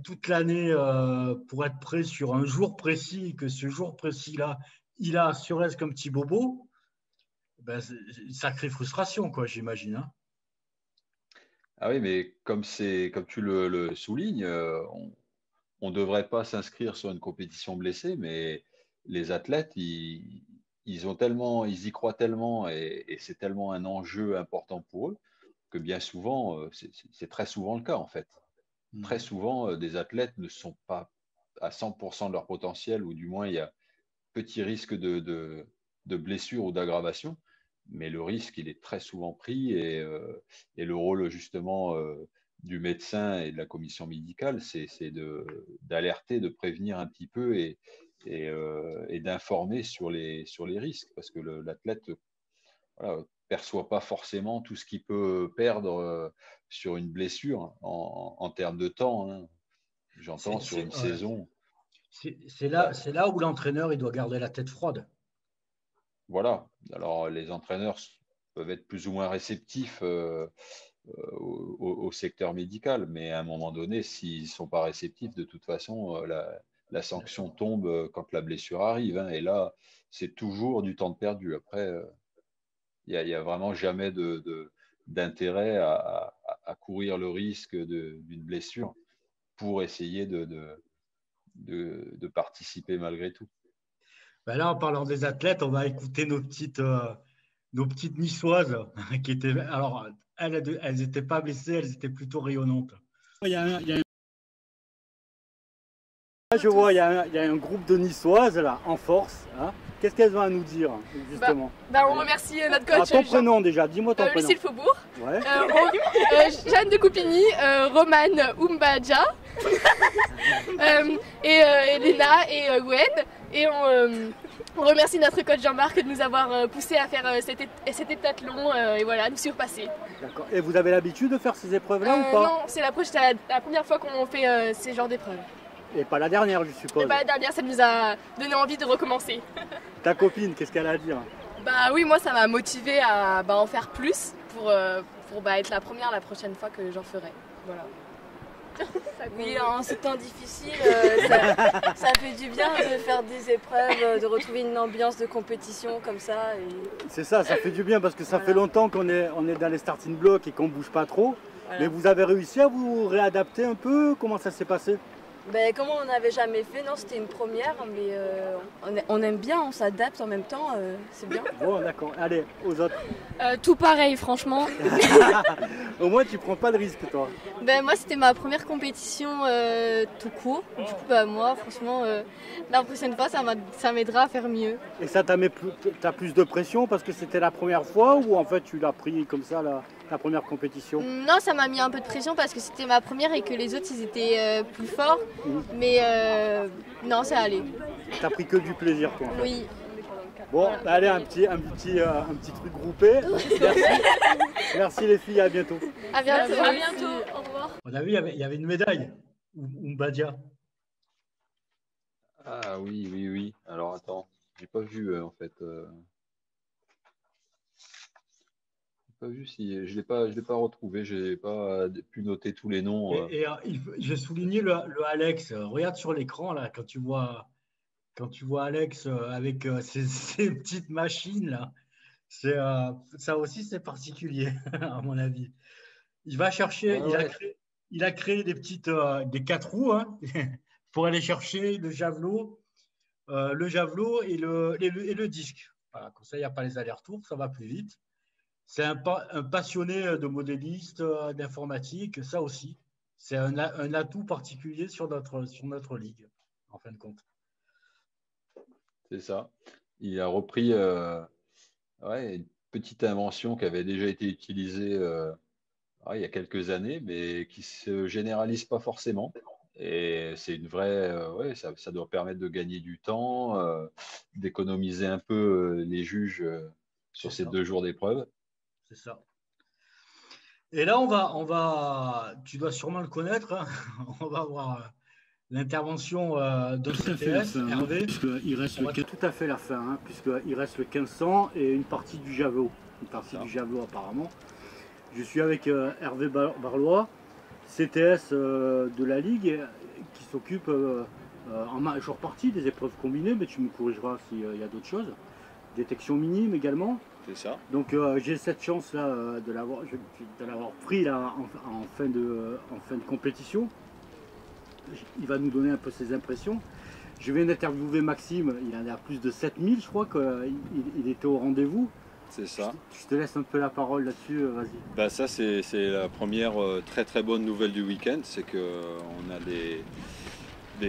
toute l'année pour être prêt sur un jour précis, que ce jour précis-là, il a assuré comme petit bobo, ben, c'est une sacrée frustration, quoi, j'imagine. Hein.
Ah oui, mais comme tu le soulignes, on ne devrait pas s'inscrire sur une compétition blessée, mais les athlètes, ils y croient tellement et c'est tellement un enjeu important pour eux que bien souvent, c'est très souvent le cas en fait. Très souvent, des athlètes ne sont pas à 100% de leur potentiel, ou du moins il y a petit risque de blessure ou d'aggravation, mais le risque, il est très souvent pris et le rôle justement du médecin et de la commission médicale, c'est d'alerter, de prévenir un petit peu et d'informer sur les risques, parce que l'athlète perçoit pas forcément tout ce qu'il peut perdre sur une blessure en termes de temps. Hein. J'entends sur une saison.
C'est là où l'entraîneur il doit garder la tête froide.
Voilà. Alors les entraîneurs peuvent être plus ou moins réceptifs au secteur médical, mais à un moment donné, s'ils ne sont pas réceptifs, de toute façon, la sanction tombe quand la blessure arrive. Hein, et là, c'est toujours du temps de perdu. Après, il n'y a vraiment jamais d'intérêt à courir le risque d'une blessure pour essayer de participer malgré tout.
Ben là, en parlant des athlètes, on va écouter nos petites niçoises qui étaient. Alors, elles n'étaient pas blessées, elles étaient plutôt rayonnantes.
Je vois, il y a un groupe de niçoises là, en force. Hein. Qu'est-ce qu'elles ont à nous dire, justement?
On remercie notre coach.
Ton prénom déjà, dis-moi ton prénom.
Lucille Faubourg.
Ouais.
Jeanne de Coupigny, Romane Umbadja, et Elena et Gwen. Et on remercie notre coach Jean-Marc de nous avoir poussé à faire cet étathlon et voilà, nous surpasser.
D'accord. Et vous avez l'habitude de faire ces épreuves-là ou pas?
Non, c'est la première fois qu'on fait ces genres d'épreuves.
Et pas la dernière, je suppose.
Et pas la dernière, ça nous a donné envie de recommencer.
Ta copine, qu'est-ce qu'elle a à dire?
Oui, moi ça m'a motivée à en faire plus pour être la première la prochaine fois que j'en ferai. Voilà.
Oui, en ces temps difficiles, ça fait du bien de faire des épreuves, de retrouver une ambiance de compétition comme ça.
C'est ça fait du bien parce que ça fait longtemps qu'on est dans les starting blocks et qu'on ne bouge pas trop. Voilà. Mais vous avez réussi à vous réadapter un peu? Comment ça s'est passé?
Comme on n'avait jamais fait, non, c'était une première, mais on aime bien, on s'adapte en même temps, c'est bien.
Bon, d'accord. Allez, aux autres.
Tout pareil, franchement.
Au moins, tu prends pas de risque, toi.
Moi, c'était ma première compétition tout court. Du coup, moi, franchement, la prochaine fois, ça m'aidera à faire mieux.
Et ça t'as plus de pression parce que c'était la première fois ou en fait, tu l'as pris comme ça, la première compétition?
Non, ça m'a mis un peu de pression parce que c'était ma première et que les autres, ils étaient plus forts. Mais non, ça allait.
T'as pris que du plaisir, toi?
Oui.
Bon, allez, un petit truc groupé. Merci. Merci les filles, à bientôt.
À bientôt. À bientôt. Au revoir.
On a vu, il y avait une médaille. Umbadja.
Ah oui. Alors attends, j'ai pas vu en fait. Pas vu si je l'ai pas retrouvé, j'ai pas pu noter tous les noms.
J'ai souligné le Alex. Regarde sur l'écran là quand tu vois Alex avec ces petites machines là. Ça aussi c'est particulier à mon avis. Il va chercher, il a créé des petites des 4 roues hein, pour aller chercher le javelot et le disque. Voilà, comme ça il n'y a pas les allers-retours, ça va plus vite. C'est un passionné de modéliste, d'informatique, ça aussi. C'est un atout particulier sur notre ligue. en fin de compte.
C'est ça. Il a repris une petite invention qui avait déjà été utilisée il y a quelques années, mais qui ne se généralise pas forcément. Et c'est une vraie, ça doit permettre de gagner du temps, d'économiser un peu les juges sur ces 2 jours d'épreuve.
C'est ça. Et là, tu dois sûrement le connaître, hein. On va voir l'intervention de CTS, Hervé.
Il reste tout à fait la fin, hein, puisqu'il reste le 1500 et une partie du javelot. Une partie du javelot apparemment. Je suis avec Hervé Barlois, CTS de la Ligue, qui s'occupe en majeure partie des épreuves combinées, mais tu me corrigeras s'il y a d'autres choses. Détection minime également.
C'est ça.
Donc j'ai cette chance-là de l'avoir pris là, en fin de compétition. Il va nous donner un peu ses impressions. Je viens d'interviewer Maxime, il en est à plus de 7000, je crois qu'il était au rendez-vous.
C'est ça.
Je te laisse un peu la parole là-dessus, vas-y.
Bah ça c'est la première très bonne nouvelle du week-end, c'est qu'on a des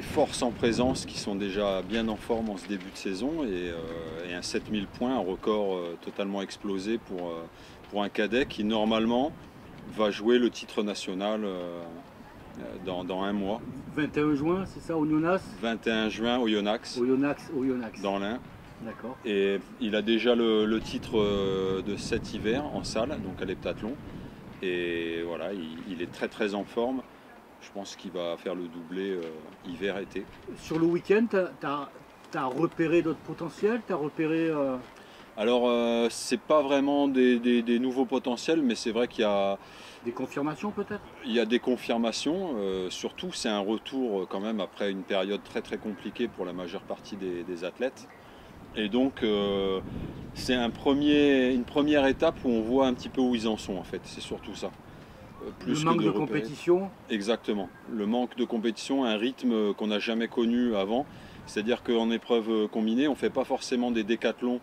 forces en présence qui sont déjà bien en forme en ce début de saison et un 7000 points, un record totalement explosé pour un cadet qui normalement va jouer le titre national dans un mois.
21 juin, c'est ça, au Yonax?
21 juin au Yonax.
Au Yonax.
Dans l'Ain.
D'accord.
Et il a déjà le titre de cet hiver en salle, donc à l'heptathlon. Et voilà, il est très en forme. Je pense qu'il va faire le doublé hiver-été.
Sur le week-end, tu as repéré d'autres potentiels? Tu as repéré...
Alors, c'est pas vraiment des nouveaux potentiels, mais c'est vrai qu'il y a...
Des confirmations peut-être?
Il y a des confirmations, surtout c'est un retour quand même après une période très compliquée pour la majeure partie des athlètes. Et donc c'est une première étape où on voit un petit peu où ils en sont en fait, c'est surtout ça.
Plus le manque de compétition.
Exactement, le manque de compétition, un rythme qu'on n'a jamais connu avant. C'est-à-dire qu'en épreuve combinée, on ne fait pas forcément des décathlons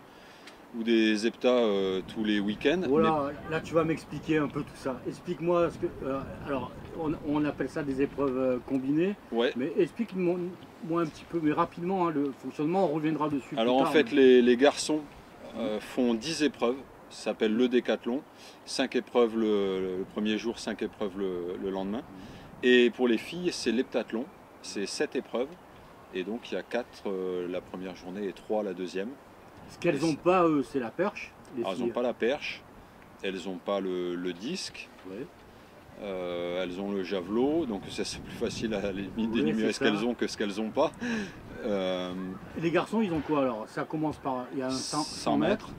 ou des heptas tous les week-ends.
Voilà, là tu vas m'expliquer un peu tout ça. Explique-moi, alors on appelle ça des épreuves combinées,
ouais.
Mais explique-moi un petit peu, mais rapidement, hein, le fonctionnement, on reviendra dessus.
Alors
plus
en
tard,
fait, les garçons font 10 épreuves, ça s'appelle le décathlon, 5 épreuves le premier jour, 5 épreuves le lendemain. Et pour les filles, c'est l'heptathlon, c'est 7 épreuves, et donc il y a 4 la première journée et 3 la deuxième.
Ce qu'elles n'ont pas, eux, c'est la perche.
Elles n'ont pas la perche, elles n'ont pas le disque,
ouais.
Elles ont le javelot, donc ça c'est plus facile à d'énumérer ce qu'elles ont que ce qu'elles n'ont pas.
Les garçons, ils ont quoi alors? Ça commence par, il y a un 100 mètres,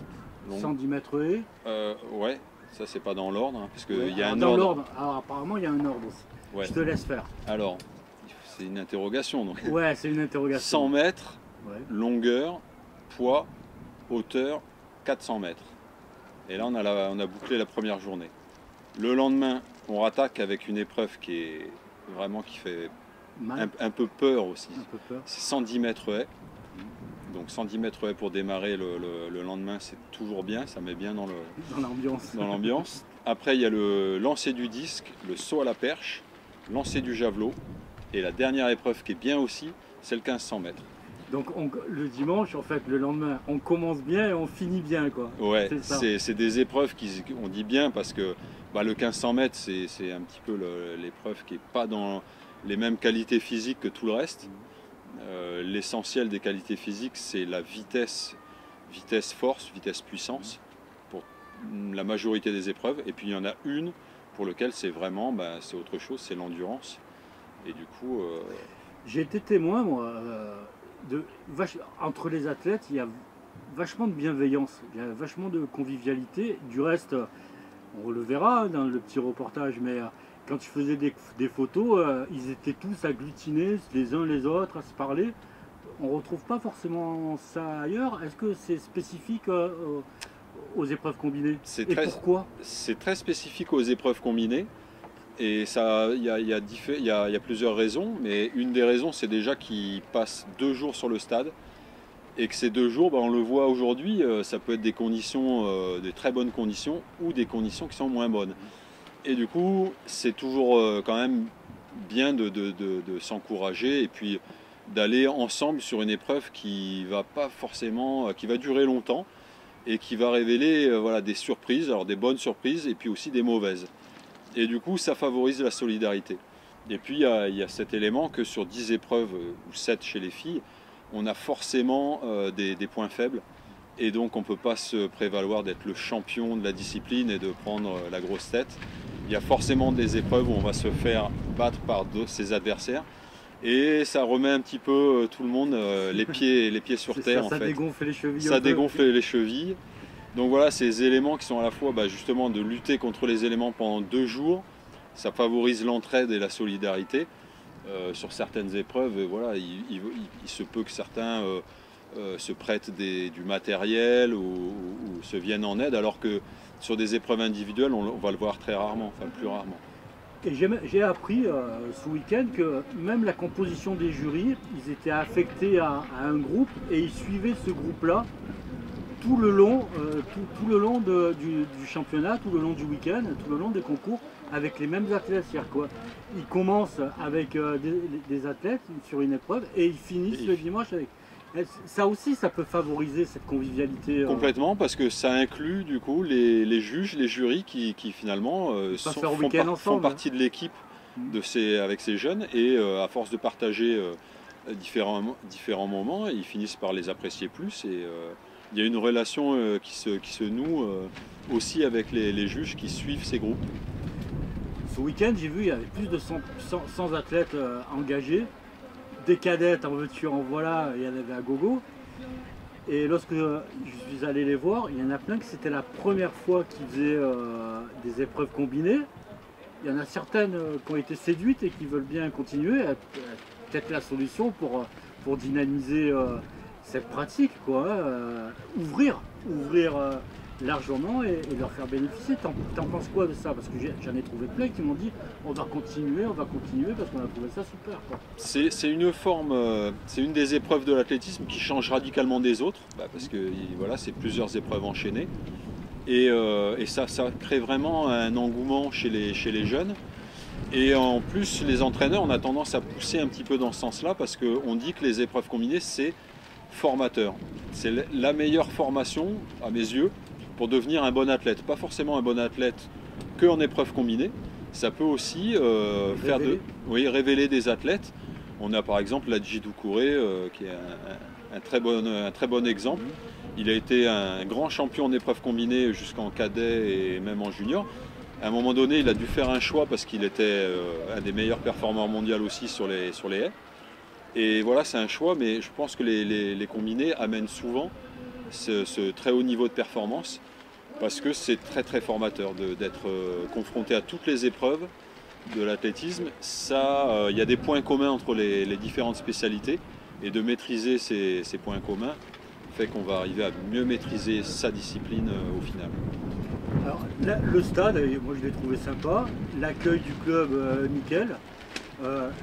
110 mètres et...
ouais, ça c'est pas dans l'ordre, hein, parce qu'il y a un
dans
ordre.
l'ordre, alors apparemment il y a un ordre aussi.
Ouais.
Je te laisse faire.
Alors, c'est une interrogation donc.
Ouais, c'est une interrogation.
100 mètres,
ouais.
Longueur, poids, hauteur, 400 mètres. Et là on a bouclé la première journée. Le lendemain, on rattaque avec une épreuve qui fait un peu peur aussi. C'est 110 mètres haies. Donc 110 mètres haies pour démarrer le lendemain, c'est toujours bien, ça met bien dans l'ambiance. Après, il y a le lancer du disque, le saut à la perche, lancer du javelot. Et la dernière épreuve qui est bien aussi, c'est le 1500 mètres.
Donc le dimanche, en fait, le lendemain, on commence bien et on finit bien, quoi.
Ouais, c'est des épreuves on dit bien parce que le 1500 mètres, c'est un petit peu l'épreuve qui n'est pas dans les mêmes qualités physiques que tout le reste. L'essentiel des qualités physiques, c'est la vitesse-force, vitesse-puissance pour la majorité des épreuves. Et puis il y en a une pour laquelle c'est vraiment, c'est autre chose, c'est l'endurance. Et du coup...
J'ai été témoin, moi, entre les athlètes, il y a vachement de bienveillance, il y a vachement de convivialité. Du reste, on le verra dans le petit reportage, mais quand tu faisais des photos, ils étaient tous agglutinés les uns les autres à se parler. On ne retrouve pas forcément ça ailleurs. Est-ce que c'est spécifique aux épreuves combinées? Pourquoi?
C'est très spécifique aux épreuves combinées. Et il y a plusieurs raisons, mais une des raisons, c'est déjà qu'ils passent 2 jours sur le stade et que ces 2 jours, on le voit aujourd'hui, ça peut être des conditions, des très bonnes conditions ou des conditions qui sont moins bonnes. Et du coup, c'est toujours quand même bien de s'encourager et puis d'aller ensemble sur une épreuve qui va pas forcément, qui va durer longtemps et qui va révéler voilà, des surprises, alors des bonnes surprises et puis aussi des mauvaises. Et du coup, ça favorise la solidarité. Et puis, il y a cet élément que sur 10 épreuves, ou 7 chez les filles, on a forcément des points faibles. Et donc, on ne peut pas se prévaloir d'être le champion de la discipline et de prendre la grosse tête. Il y a forcément des épreuves où on va se faire battre par ses adversaires. Et ça remet un petit peu tout le monde les pieds sur terre.
Ça dégonfle les chevilles.
Ça dégonfle les chevilles. Donc voilà, ces éléments qui sont à la fois justement de lutter contre les éléments pendant 2 jours, ça favorise l'entraide et la solidarité sur certaines épreuves. Et voilà, il se peut que certains se prêtent du matériel ou se viennent en aide, alors que sur des épreuves individuelles, on va le voir très rarement, enfin plus rarement.
Et j'ai appris ce week-end que même la composition des jurys, ils étaient affectés à un groupe et ils suivaient ce groupe-là tout le long, du championnat, tout le long du week-end, tout le long des concours, avec les mêmes athlètes. C'est-à-dire quoi, ils commencent avec des athlètes sur une épreuve et ils finissent le dimanche avec. Ça aussi, ça peut favoriser cette convivialité.
Complètement, parce que ça inclut du coup les juges, les jurys qui finalement font partie de l'équipe avec ces jeunes et à force de partager différents moments, ils finissent par les apprécier plus. Et il y a une relation qui se noue aussi avec les juges qui suivent ces groupes.
Ce week-end, j'ai vu, il y avait plus de 100 athlètes engagés. Des cadettes en veux-tu en voilà, il y en avait à gogo. Et lorsque je suis allé les voir, il y en a plein que c'était la première fois qu'ils faisaient des épreuves combinées. Il y en a certaines qui ont été séduites et qui veulent bien continuer. Peut-être la solution pour dynamiser cette pratique, quoi. Ouvrir largement et leur faire bénéficier. T'en penses quoi de ça? Parce que j'en ai trouvé plein qui m'ont dit on va continuer parce qu'on a trouvé ça super, quoi.
C'est une forme, c'est une des épreuves de l'athlétisme qui change radicalement des autres, parce que voilà, c'est plusieurs épreuves enchaînées et ça crée vraiment un engouement chez les jeunes. Et en plus, les entraîneurs, on a tendance à pousser un petit peu dans ce sens-là parce qu'on dit que les épreuves combinées, c'est formateur. C'est la meilleure formation, à mes yeux, pour devenir un bon athlète. Pas forcément un bon athlète qu'en épreuve combinée. Ça peut aussi révéler des athlètes. On a par exemple Ladji Doucouré qui est un très bon exemple. Il a été un grand champion en épreuve combinée jusqu'en cadet et même en junior. À un moment donné, il a dû faire un choix parce qu'il était un des meilleurs performeurs mondiaux aussi sur les haies. Et voilà, c'est un choix, mais je pense que les combinés amènent souvent ce très haut niveau de performance parce que c'est très très formateur d'être confronté à toutes les épreuves de l'athlétisme. Il y a des points communs entre les différentes spécialités et de maîtriser ces points communs fait qu'on va arriver à mieux maîtriser sa discipline au final.
Alors, le stade, moi je l'ai trouvé sympa, l'accueil du club nickel.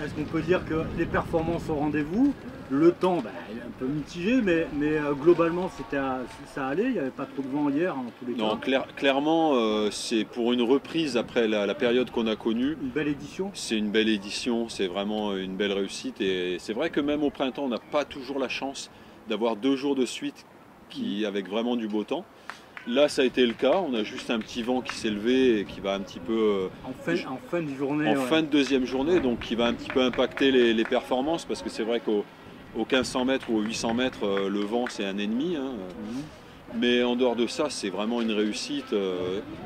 Est-ce qu'on peut dire que les performances au rendez-vous, le temps il est un peu mitigé, mais globalement ça allait, il n'y avait pas trop de vent hier en tous les cas.
Non, clairement c'est pour une reprise après la période qu'on a connue.
Une belle édition.
C'est une belle édition, c'est vraiment une belle réussite et c'est vrai que même au printemps on n'a pas toujours la chance d'avoir 2 jours de suite avec vraiment du beau temps. Là, ça a été le cas. On a juste un petit vent qui s'est levé et qui va un petit peu...
en fin de journée.
Fin de deuxième journée, donc qui va un petit peu impacter les performances parce que c'est vrai qu'au 1500 mètres ou aux 800 mètres, le vent, c'est un ennemi. Mais en dehors de ça, c'est vraiment une réussite,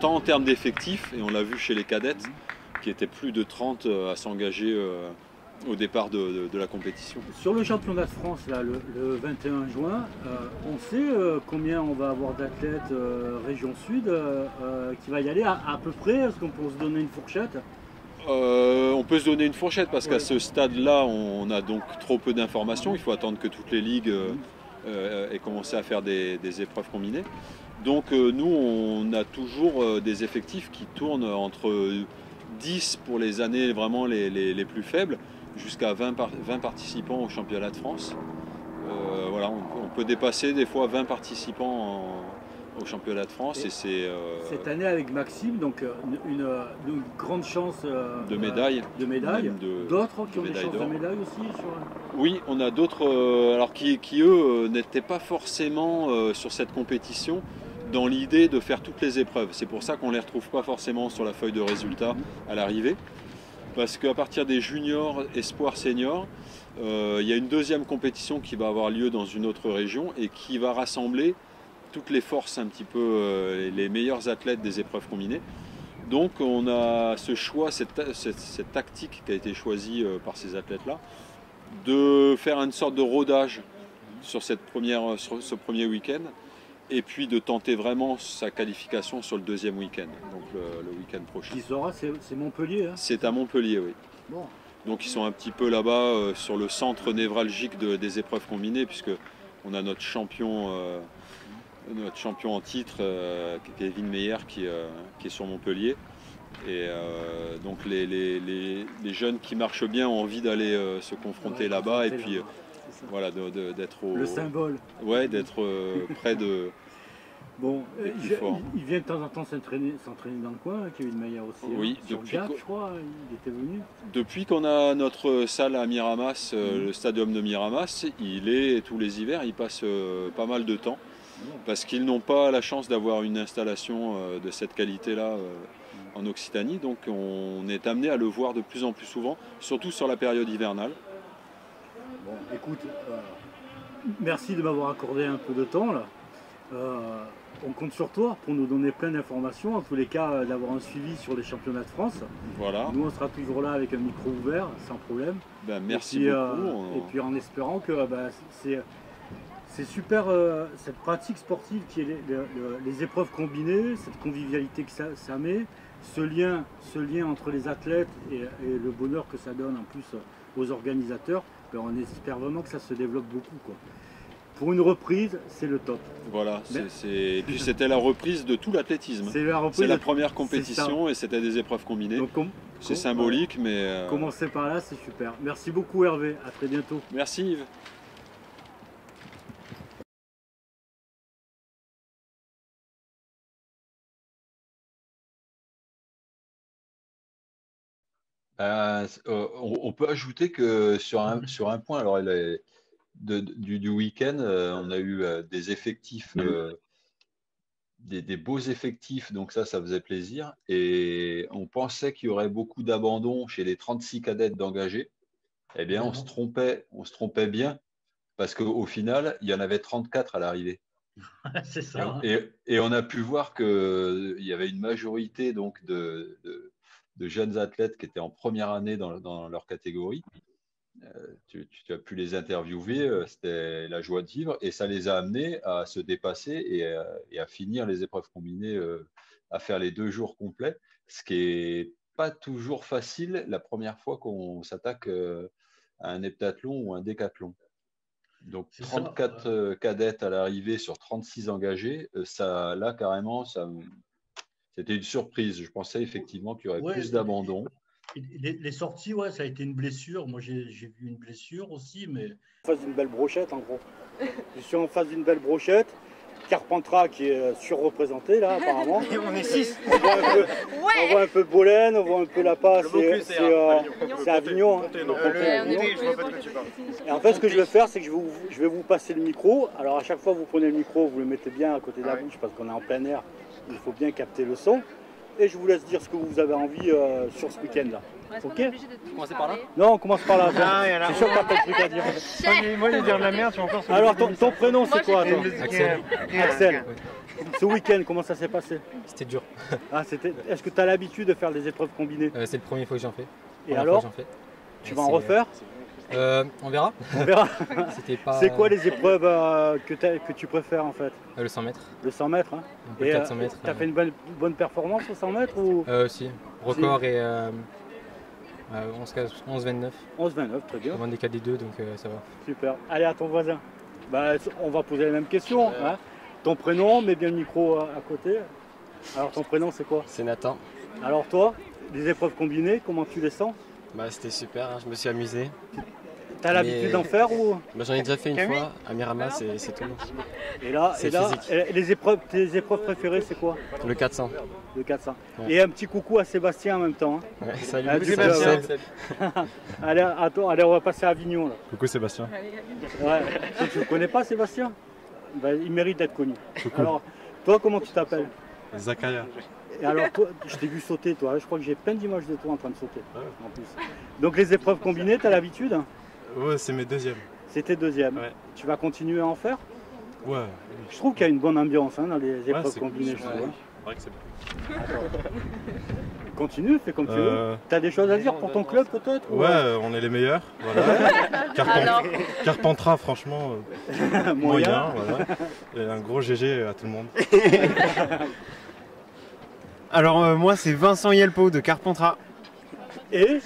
tant en termes d'effectifs, et on l'a vu chez les cadettes, qui étaient plus de 30 à s'engager au départ de la compétition.
Sur le championnat de France, là, le 21 juin, on sait combien on va avoir d'athlètes région sud qui va y aller à peu près. Est-ce qu'on peut se donner une fourchette?
On peut se donner une fourchette parce qu'à ce stade-là, on a donc trop peu d'informations. Il faut attendre que toutes les ligues aient commencé à faire des épreuves combinées. Donc nous, on a toujours des effectifs qui tournent entre 10 pour les années vraiment les plus faibles, jusqu'à 20 participants au championnat de France. Voilà, on peut dépasser des fois 20 participants au championnat de France. Et c'est
cette année avec Maxime, donc une grande chance
de médaille.
D'autres qui ont des chances de médaille aussi
Oui, on a d'autres alors qui eux n'étaient pas forcément sur cette compétition dans l'idée de faire toutes les épreuves. C'est pour ça qu'on ne les retrouve pas forcément sur la feuille de résultats à l'arrivée. Parce qu'à partir des juniors, espoirs, seniors, il y a une deuxième compétition qui va avoir lieu dans une autre région et qui va rassembler toutes les forces un petit peu, les meilleurs athlètes des épreuves combinées. Donc on a ce choix, cette tactique qui a été choisie par ces athlètes-là, de faire une sorte de rodage sur ce premier week-end, et puis de tenter vraiment sa qualification sur le deuxième week-end, donc le week-end prochain.
Qui sera, c'est Montpellier, hein?
C'est à Montpellier, oui.
Bon.
Donc ils sont un petit peu là-bas sur le centre névralgique des épreuves combinées, puisque on a notre champion en titre, Kevin Meyer, qui est sur Montpellier. Et donc les jeunes qui marchent bien ont envie d'aller se confronter là-bas, et puis voilà, d'être
le symbole.
Ouais, d'être près de.
Bon, il vient de temps en temps s'entraîner dans le coin, Kevin Meyer aussi.
Oui,
hein, depuis Gap, je crois, il était venu.
Depuis qu'on a notre salle à Miramas, le stadium de Miramas, tous les hivers, il passe pas mal de temps, parce qu'ils n'ont pas la chance d'avoir une installation de cette qualité-là en Occitanie, donc on est amené à le voir de plus en plus souvent, surtout sur la période hivernale.
Bon, écoute, merci de m'avoir accordé un peu de temps là. On compte sur toi pour nous donner plein d'informations, en tous les cas d'avoir un suivi sur les championnats de France.
Voilà.
Nous on sera toujours là avec un micro ouvert, sans problème.
Merci beaucoup.
Et puis en espérant que c'est super cette pratique sportive qui est les épreuves combinées, cette convivialité que ça met, ce lien entre les athlètes et le bonheur que ça donne en plus aux organisateurs. On espère vraiment que ça se développe beaucoup, quoi. Pour une reprise, c'est le top.
Voilà, et puis c'était la reprise de tout l'athlétisme. C'est la première compétition et c'était des épreuves combinées. C'est symbolique, mais...
Commencer par là, c'est super. Merci beaucoup Hervé, à très bientôt.
Merci Yves. On peut ajouter que sur un point, alors du week-end, on a eu des effectifs, des beaux effectifs, donc ça faisait plaisir. Et on pensait qu'il y aurait beaucoup d'abandon chez les 36 cadettes d'engagés. Eh bien, on se trompait bien, parce qu'au final, il y en avait 34 à l'arrivée.
C'est ça.
Et on a pu voir qu'il y avait une majorité donc de jeunes athlètes qui étaient en première année dans leur catégorie. Tu as pu les interviewer, c'était la joie de vivre, et ça les a amenés à se dépasser et à finir les épreuves combinées, à faire les 2 jours complets, ce qui n'est pas toujours facile la première fois qu'on s'attaque à un heptathlon ou un décathlon. Donc 34 cadettes à l'arrivée sur 36 engagés, là carrément, c'était une surprise. Je pensais effectivement qu'il y aurait plus d'abandon.
Les sorties, ça a été une blessure. Moi, j'ai vu une blessure aussi, mais...
En face d'une belle brochette, en gros. Je suis en face d'une belle brochette. Carpentras qui est surreprésenté, là, apparemment.
Et on est 6.
On voit un peu Bolène, on voit un peu La Paz. C'est Avignon. Hein. Et en fait, ce que je vais faire, c'est que je vais vous passer le micro. Alors, à chaque fois, vous prenez le micro, vous le mettez bien à côté de la bouche, parce qu'on est en plein air. Il faut bien capter le son. Et je vous laisse dire ce que vous avez envie sur ce week-end-là. Ok ?
Commencer par là ?
Non, on commence par là. C'est sûr que t'as pas de truc à dire.
Moi, je vais dire de la merde, tu vas encore...
Alors, ton prénom, c'est quoi, toi ?
Axel.
Ce week-end, comment ça s'est passé ?
C'était dur.
Est-ce que tu as l'habitude de faire des épreuves combinées ?
C'est la première fois que j'en fais.
Et alors ? Tu vas en refaire ?
On verra.
On verra.
Pas...
C'est quoi les épreuves que tu préfères en fait ?
Le 100 mètres.
Le 100 mètres, hein.
Et 400 mètres.
Tu as fait une bonne performance au 100 mètres ou...
Si. Record est 11,29.
11,29, très bien.
On des 4 des 2, donc ça va.
Super. Allez, à ton voisin. On va poser les mêmes questions. Hein. Ton prénom, mets bien le micro à côté. Alors ton prénom c'est quoi ?
C'est Nathan.
Alors toi, les épreuves combinées, comment tu les sens ?
C'était super, hein, je me suis amusé.
T'as l'habitude d'en faire ou...
J'en ai déjà fait une fois à Miramas, c'est tout.
Et là,
C'est physique.
tes épreuves préférées, c'est quoi?
Le 400.
Le 400.
Ouais.
Et un petit coucou à Sébastien en même temps. Hein.
Ouais, salut.
Ah, du
Sébastien.
club, allez, attends, allez, on va passer à Avignon. Là.
Coucou Sébastien.
Ouais. Tu ne connais pas Sébastien? Ben, il mérite d'être connu.
Coucou.
Alors, toi, comment tu t'appelles?
Zakaria.
Et alors, toi, je t'ai vu sauter, toi. Je crois que j'ai plein d'images de toi en train de sauter. En plus. Donc, les épreuves combinées, tu as l'habitude?
Ouais, c'est mes deuxièmes.
C'était deuxième.
Ouais.
Tu vas continuer à en faire?
Ouais.
Je trouve qu'il y a une bonne ambiance hein, dans les épreuves
c'est
combinées.
cool.
Je trouve, hein.
C'est vrai que c'est bien.
Continue, fais comme tu veux. Tu as des choses à dire pour ton club peut-être?
Ouais, on est les meilleurs. Voilà.
Alors
Carpentras, franchement, moyen. Voilà. Et un gros GG à tout le monde.
Alors moi c'est Vincent Yelpo de Carpentras.
Et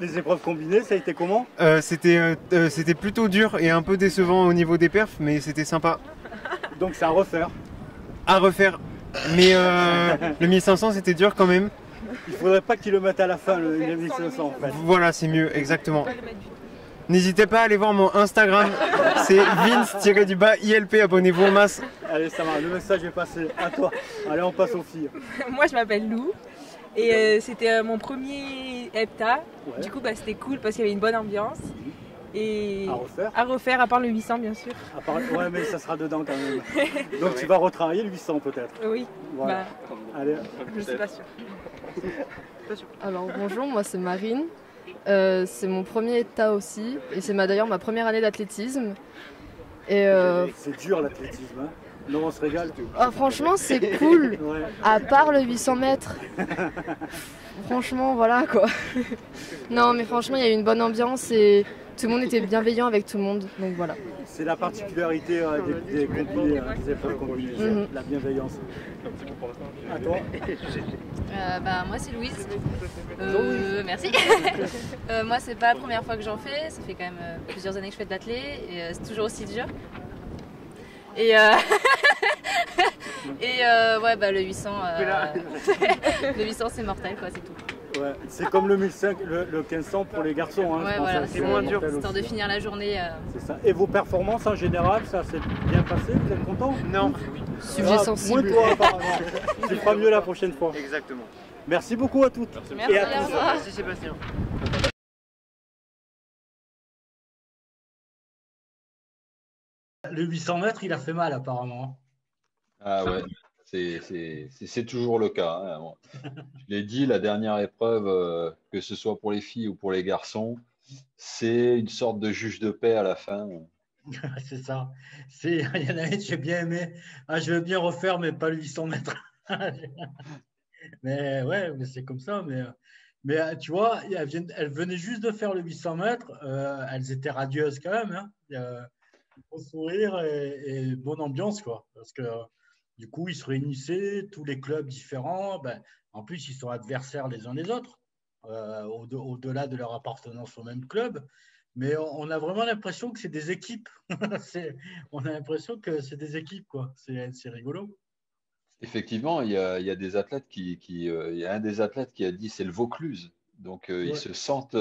les épreuves combinées, ça a été comment?
C'était plutôt dur et un peu décevant au niveau des perfs, mais c'était sympa.
Donc c'est à refaire.
À refaire. Mais le 1500 c'était dur quand même.
Il faudrait pas qu'ils le mettent à la fin, le 1500 en fait.
Voilà, c'est mieux, exactement. N'hésitez pas à aller voir mon Instagram, c'est Vince-ILP, abonnez-vous en masse.
Allez, ça va, le message est passé. À toi. Allez, on passe aux filles.
Moi, je m'appelle Lou. Et c'était mon premier hepta.
Ouais.
Du coup, c'était cool parce qu'il y avait une bonne ambiance. Et
à refaire
à part le 800, bien sûr.
Ouais, mais ça sera dedans quand même. Donc tu vas retravailler le 800 peut-être.
Oui.
Voilà. Allez.
Je suis pas sûre.
Alors bonjour, moi c'est Marine. C'est mon premier hepta aussi. Et c'est d'ailleurs ma première année d'athlétisme. Et
c'est dur l'athlétisme, hein. Non, on se régale.
Ah, franchement, c'est cool. Ouais. À part le 800 mètres. Franchement, voilà quoi. Non, mais franchement, il y a eu une bonne ambiance et tout le monde était bienveillant avec tout le monde. Donc voilà.
C'est la particularité des combinés, des épreuves combinées, la bienveillance. À toi.
Moi, c'est Louise. Merci. Moi, c'est pas la première fois que j'en fais. Ça fait quand même plusieurs années que je fais de l'athlé et c'est toujours aussi dur. Et le 800, le 800 c'est mortel quoi, c'est tout.
Ouais, c'est comme le 1500, le 1500 pour les garçons. Hein,
ouais, voilà, c'est moins dur, histoire de finir la journée.
C'est ça. Et vos performances en général, ça s'est bien passé, vous êtes content?
Non.
Sujet sensible.
Moins toi apparemment. Tu feras mieux la prochaine fois.
Exactement.
Merci beaucoup à toutes.
Merci.
Et à tous.
Merci Sébastien.
Le 800 mètres, il a fait mal apparemment.
Ah ouais, c'est toujours le cas. Hein. Je l'ai dit, la dernière épreuve, que ce soit pour les filles ou pour les garçons, c'est une sorte de juge de paix à la fin.
C'est ça. Il y en a une que j'ai bien aimé. Ah, je veux bien refaire, mais pas le 800 mètres. Mais ouais, mais c'est comme ça. Mais tu vois, elles venaient juste de faire le 800 mètres. Elles étaient radieuses quand même. Hein. Beau sourire et bonne ambiance, quoi. Parce que du coup, ils se réunissaient, tous les clubs différents. En plus, ils sont adversaires les uns des autres, au-delà de leur appartenance au même club. Mais on a vraiment l'impression que c'est des équipes. On a l'impression que c'est des équipes, quoi. C'est rigolo.
Effectivement, il y a des athlètes il y a un des athlètes qui a dit c'est le Vaucluse. Donc, ils se sentent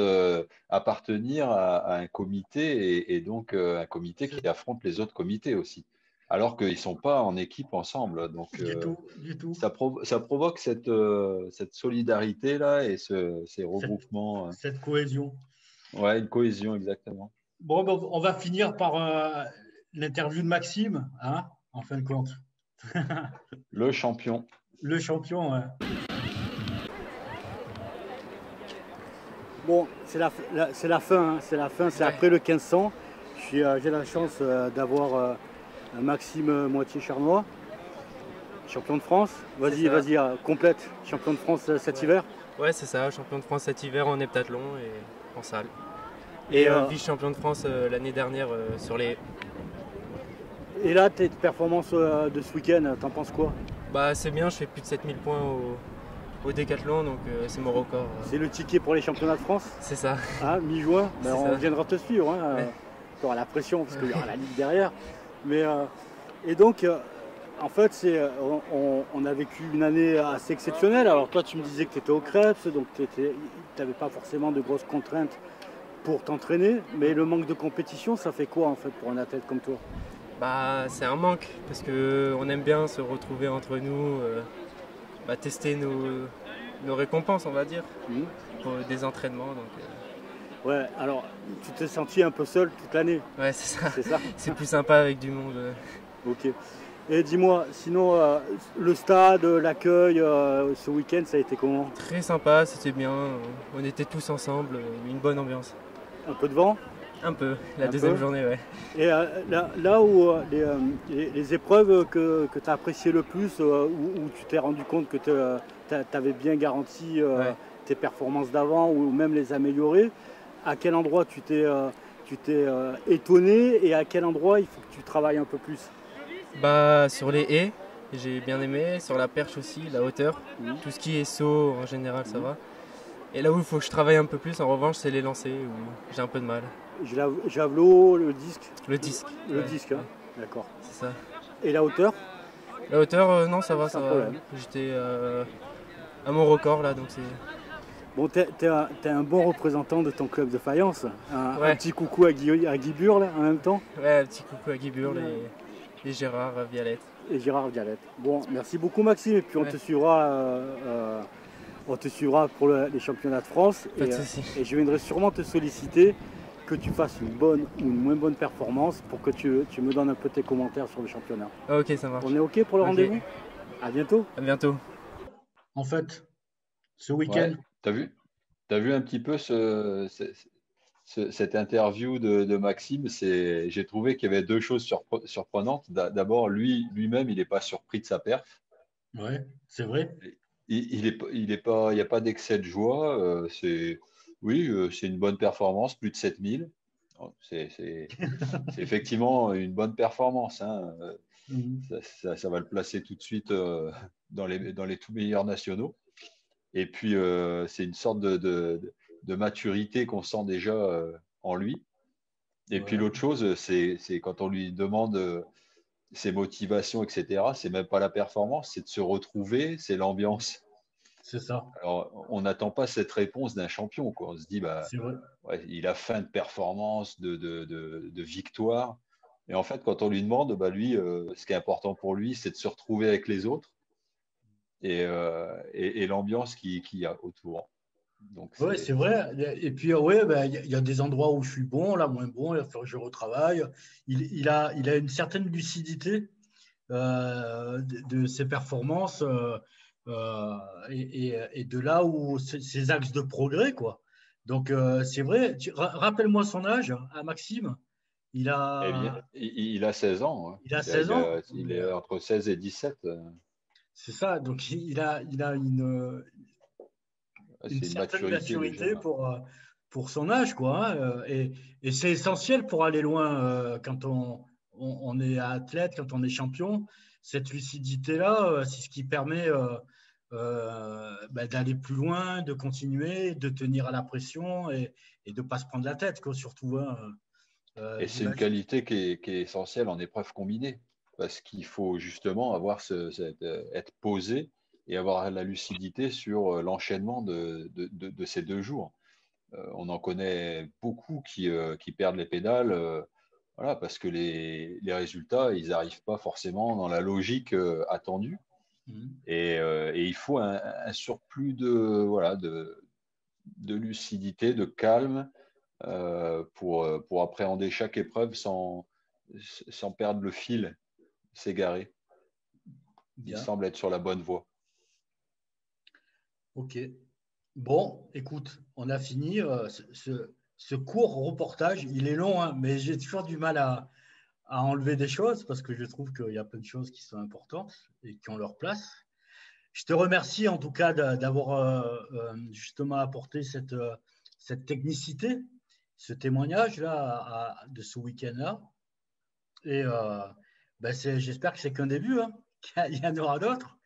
appartenir à un comité et donc un comité qui affronte les autres comités aussi, alors qu'ils ne sont pas en équipe ensemble. Donc,
du tout.
Ça provoque cette solidarité-là et ces regroupements.
Cette cohésion.
Ouais, une cohésion, exactement.
Bon, on va finir par l'interview de Maxime, hein, en fin de compte.
Le champion.
Le champion, ouais.
Bon, c'est la fin, hein, c'est la fin, c'est après le 1500. J'ai la chance d'avoir Maxime Moitié-Charnois, champion de France. Vas-y, complète, champion de France cet hiver.
Ouais, c'est ça, champion de France cet hiver en heptathlon et en salle.
Et
vice-champion de France l'année dernière sur les...
Et là, tes performances de ce week-end, t'en penses quoi?
C'est bien, je fais plus de 7000 points au décathlon, donc c'est mon record.
C'est le ticket pour les championnats de France?
C'est ça.
Hein, mi-juin, on viendra te suivre. Hein.
Ouais.
Tu auras la pression parce qu'il y aura la ligue derrière. Mais, et donc, en fait, on a vécu une année assez exceptionnelle. Alors toi, tu me disais que tu étais au Krebs, donc tu n'avais pas forcément de grosses contraintes pour t'entraîner. Mais le manque de compétition, ça fait quoi en fait pour un athlète comme toi?
Bah, c'est un manque parce qu'on aime bien se retrouver entre nous, tester nos récompenses, on va dire, pour des entraînements. Donc,
Ouais, alors tu t'es senti un peu seul toute l'année.
Ouais, c'est ça.
C'est ça.
C'est plus sympa avec du monde.
Ok. Et dis-moi, sinon, le stade, l'accueil, ce week-end, ça a été comment?
Très sympa, c'était bien. On était tous ensemble, une bonne ambiance.
Un peu de vent?
Un peu, la deuxième journée, ouais.
Et là où les épreuves que tu as appréciées le plus, où tu t'es rendu compte que tu avais bien garanti tes performances d'avant ou même les améliorer, à quel endroit tu t'es étonné et à quel endroit il faut que tu travailles un peu plus?
Bah, sur les haies, j'ai bien aimé. Sur la perche aussi, la hauteur. Tout ce qui est saut, en général, ça va. Et là où il faut que je travaille un peu plus, en revanche, c'est les lancers, où j'ai un peu de mal.
Javelot, le disque?
Le disque.
Le disque, hein. D'accord.
C'est ça.
Et la hauteur?
La hauteur, non, ça va, ça va. J'étais à mon record, là, donc c'est...
Bon, t'es un bon représentant de ton club de faïence. Un petit coucou à Guy Burle en même temps.
Ouais, un petit coucou à Guy Burle et Gérard Vialette.
Et Gérard Vialette. Bon, merci beaucoup Maxime. Et puis on te suivra pour les championnats de France.
Pas de soucis.
Et je viendrai sûrement te solliciter que tu fasses une bonne ou une moins bonne performance pour que tu me donnes un peu tes commentaires sur le championnat.
Ok, ça marche.
On est ok pour le rendez-vous? À bientôt.
À bientôt.
En fait, ce week-end...
Ouais, t'as vu un petit peu cette interview de Maxime, j'ai trouvé qu'il y avait deux choses surprenantes. D'abord, lui-même, il n'est pas surpris de sa perf.
Ouais, c'est vrai.
Il n'y a pas d'excès de joie. C'est une bonne performance, plus de 7000. C'est effectivement une bonne performance. Hein. Ça va le placer tout de suite dans les tout meilleurs nationaux. Et puis, c'est une sorte de maturité qu'on sent déjà en lui. Et puis, l'autre chose, c'est quand on lui demande ses motivations, etc., c'est même pas la performance, c'est de se retrouver, c'est l'ambiance.
C'est ça.
Alors, on n'attend pas cette réponse d'un champion, quoi. On se dit, il a faim de performance, de victoire. Et en fait, quand on lui demande, lui, ce qui est important pour lui, c'est de se retrouver avec les autres. Et l'ambiance qu'il y a autour.
Oui, c'est vrai. Et puis, il y a des endroits où je suis bon, là, moins bon, il va falloir que je retravaille. Il a une certaine lucidité de ses performances et de là où ses axes de progrès, quoi. Donc, c'est vrai. Rappelle-moi son âge, à Maxime. Il a
16 ans. Hein.
Il a 16 ans.
Il est entre 16 et 17.
C'est ça, donc il a une certaine maturité pour son âge, quoi. Hein, et c'est essentiel pour aller loin quand on est athlète, quand on est champion. Cette lucidité-là, c'est ce qui permet d'aller plus loin, de continuer, de tenir à la pression et de ne pas se prendre la tête, quoi, surtout. Hein,
et c'est une qualité qui est essentielle en épreuve combinée. Parce qu'il faut justement être posé et avoir la lucidité sur l'enchaînement de ces 2 jours. On en connaît beaucoup qui perdent les pédales parce que les résultats, ils n'arrivent pas forcément dans la logique attendue. Et il faut un surplus de lucidité, de calme pour appréhender chaque épreuve sans perdre le fil. S'égarer. Il semble être sur la bonne voie.
Ok. Bon, écoute, on a fini. Ce court reportage, il est long, hein, mais j'ai toujours du mal à enlever des choses parce que je trouve qu'il y a plein de choses qui sont importantes et qui ont leur place. Je te remercie en tout cas d'avoir justement apporté cette technicité, ce témoignage-là de ce week-end-là. Et j'espère que c'est qu'un début, hein. Il y en aura d'autres.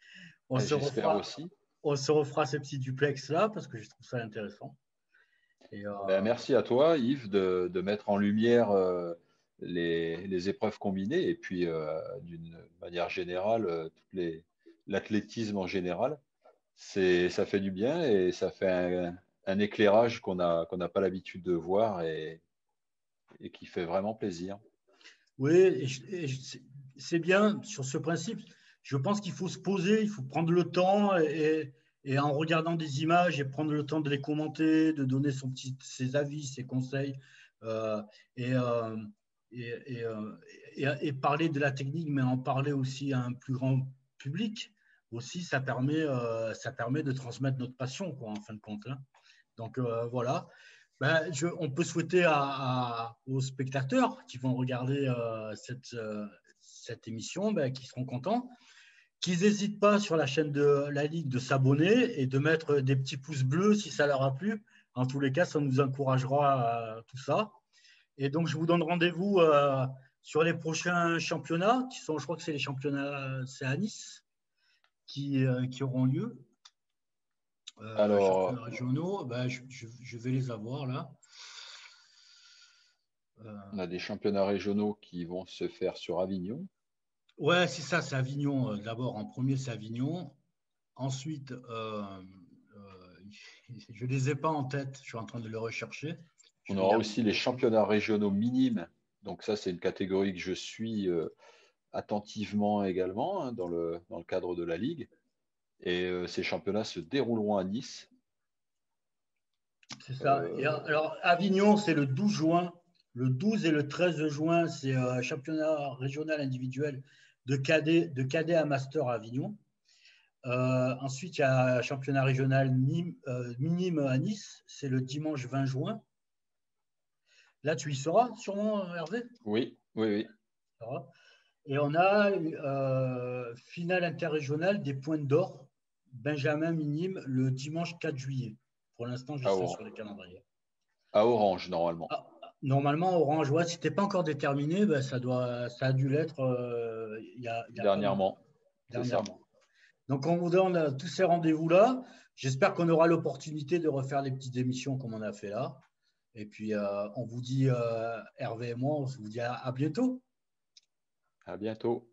On se refera ces petits duplex-là parce que je trouve ça intéressant. Et
merci à toi, Yves, de mettre en lumière les épreuves combinées et puis d'une manière générale, l'athlétisme en général. Ça fait du bien et ça fait un éclairage qu'on n'a pas l'habitude de voir et qui fait vraiment plaisir.
Oui, c'est bien sur ce principe. Je pense qu'il faut se poser, il faut prendre le temps et en regardant des images et prendre le temps de les commenter, de donner ses avis, ses conseils et parler de la technique, mais en parler aussi à un plus grand public. Aussi, ça permet de transmettre notre passion, quoi, en fin de compte. Hein. Donc voilà. Ben, on peut souhaiter aux spectateurs qui vont regarder cette émission, ben, qui seront contents, qu'ils n'hésitent pas sur la chaîne de la Ligue de s'abonner et de mettre des petits pouces bleus si ça leur a plu. En tous les cas, ça nous encouragera tout ça. Et donc, je vous donne rendez-vous sur les prochains championnats, qui sont, je crois que c'est les championnats, c'est à Nice, qui auront lieu.
Alors,
championnats régionaux, ben, je vais les avoir là.
On a des championnats régionaux qui vont se faire sur Avignon.
Ouais, c'est ça, c'est Avignon. D'abord, en premier, c'est Avignon. Ensuite, je ne les ai pas en tête, je suis en train de les rechercher.
On aura aussi les championnats régionaux minimes. Donc ça, c'est une catégorie que je suis attentivement également hein, dans le cadre de la Ligue. Et ces championnats se dérouleront à Nice.
C'est ça. Et alors, Avignon, c'est le 12 juin. Le 12 et le 13 juin, c'est championnat régional individuel de cadet à master à Avignon. Ensuite, il y a championnat régional minime à Nice. C'est le dimanche 20 juin. Là, tu y seras sûrement, Hervé?
Oui.
Et on a finale interrégionale des points d'or, Benjamin minime, le dimanche 4 juillet. Pour l'instant, je suis sur les calendriers.
À Orange, normalement.
Normalement, Orange, ouais, si ce n'était pas encore déterminé, ben, ça a dû l'être
dernièrement.
Donc, on vous donne tous ces rendez-vous-là. J'espère qu'on aura l'opportunité de refaire les petites émissions comme on a fait là. Et puis, on vous dit, Hervé et moi, on vous dit à bientôt.
À bientôt.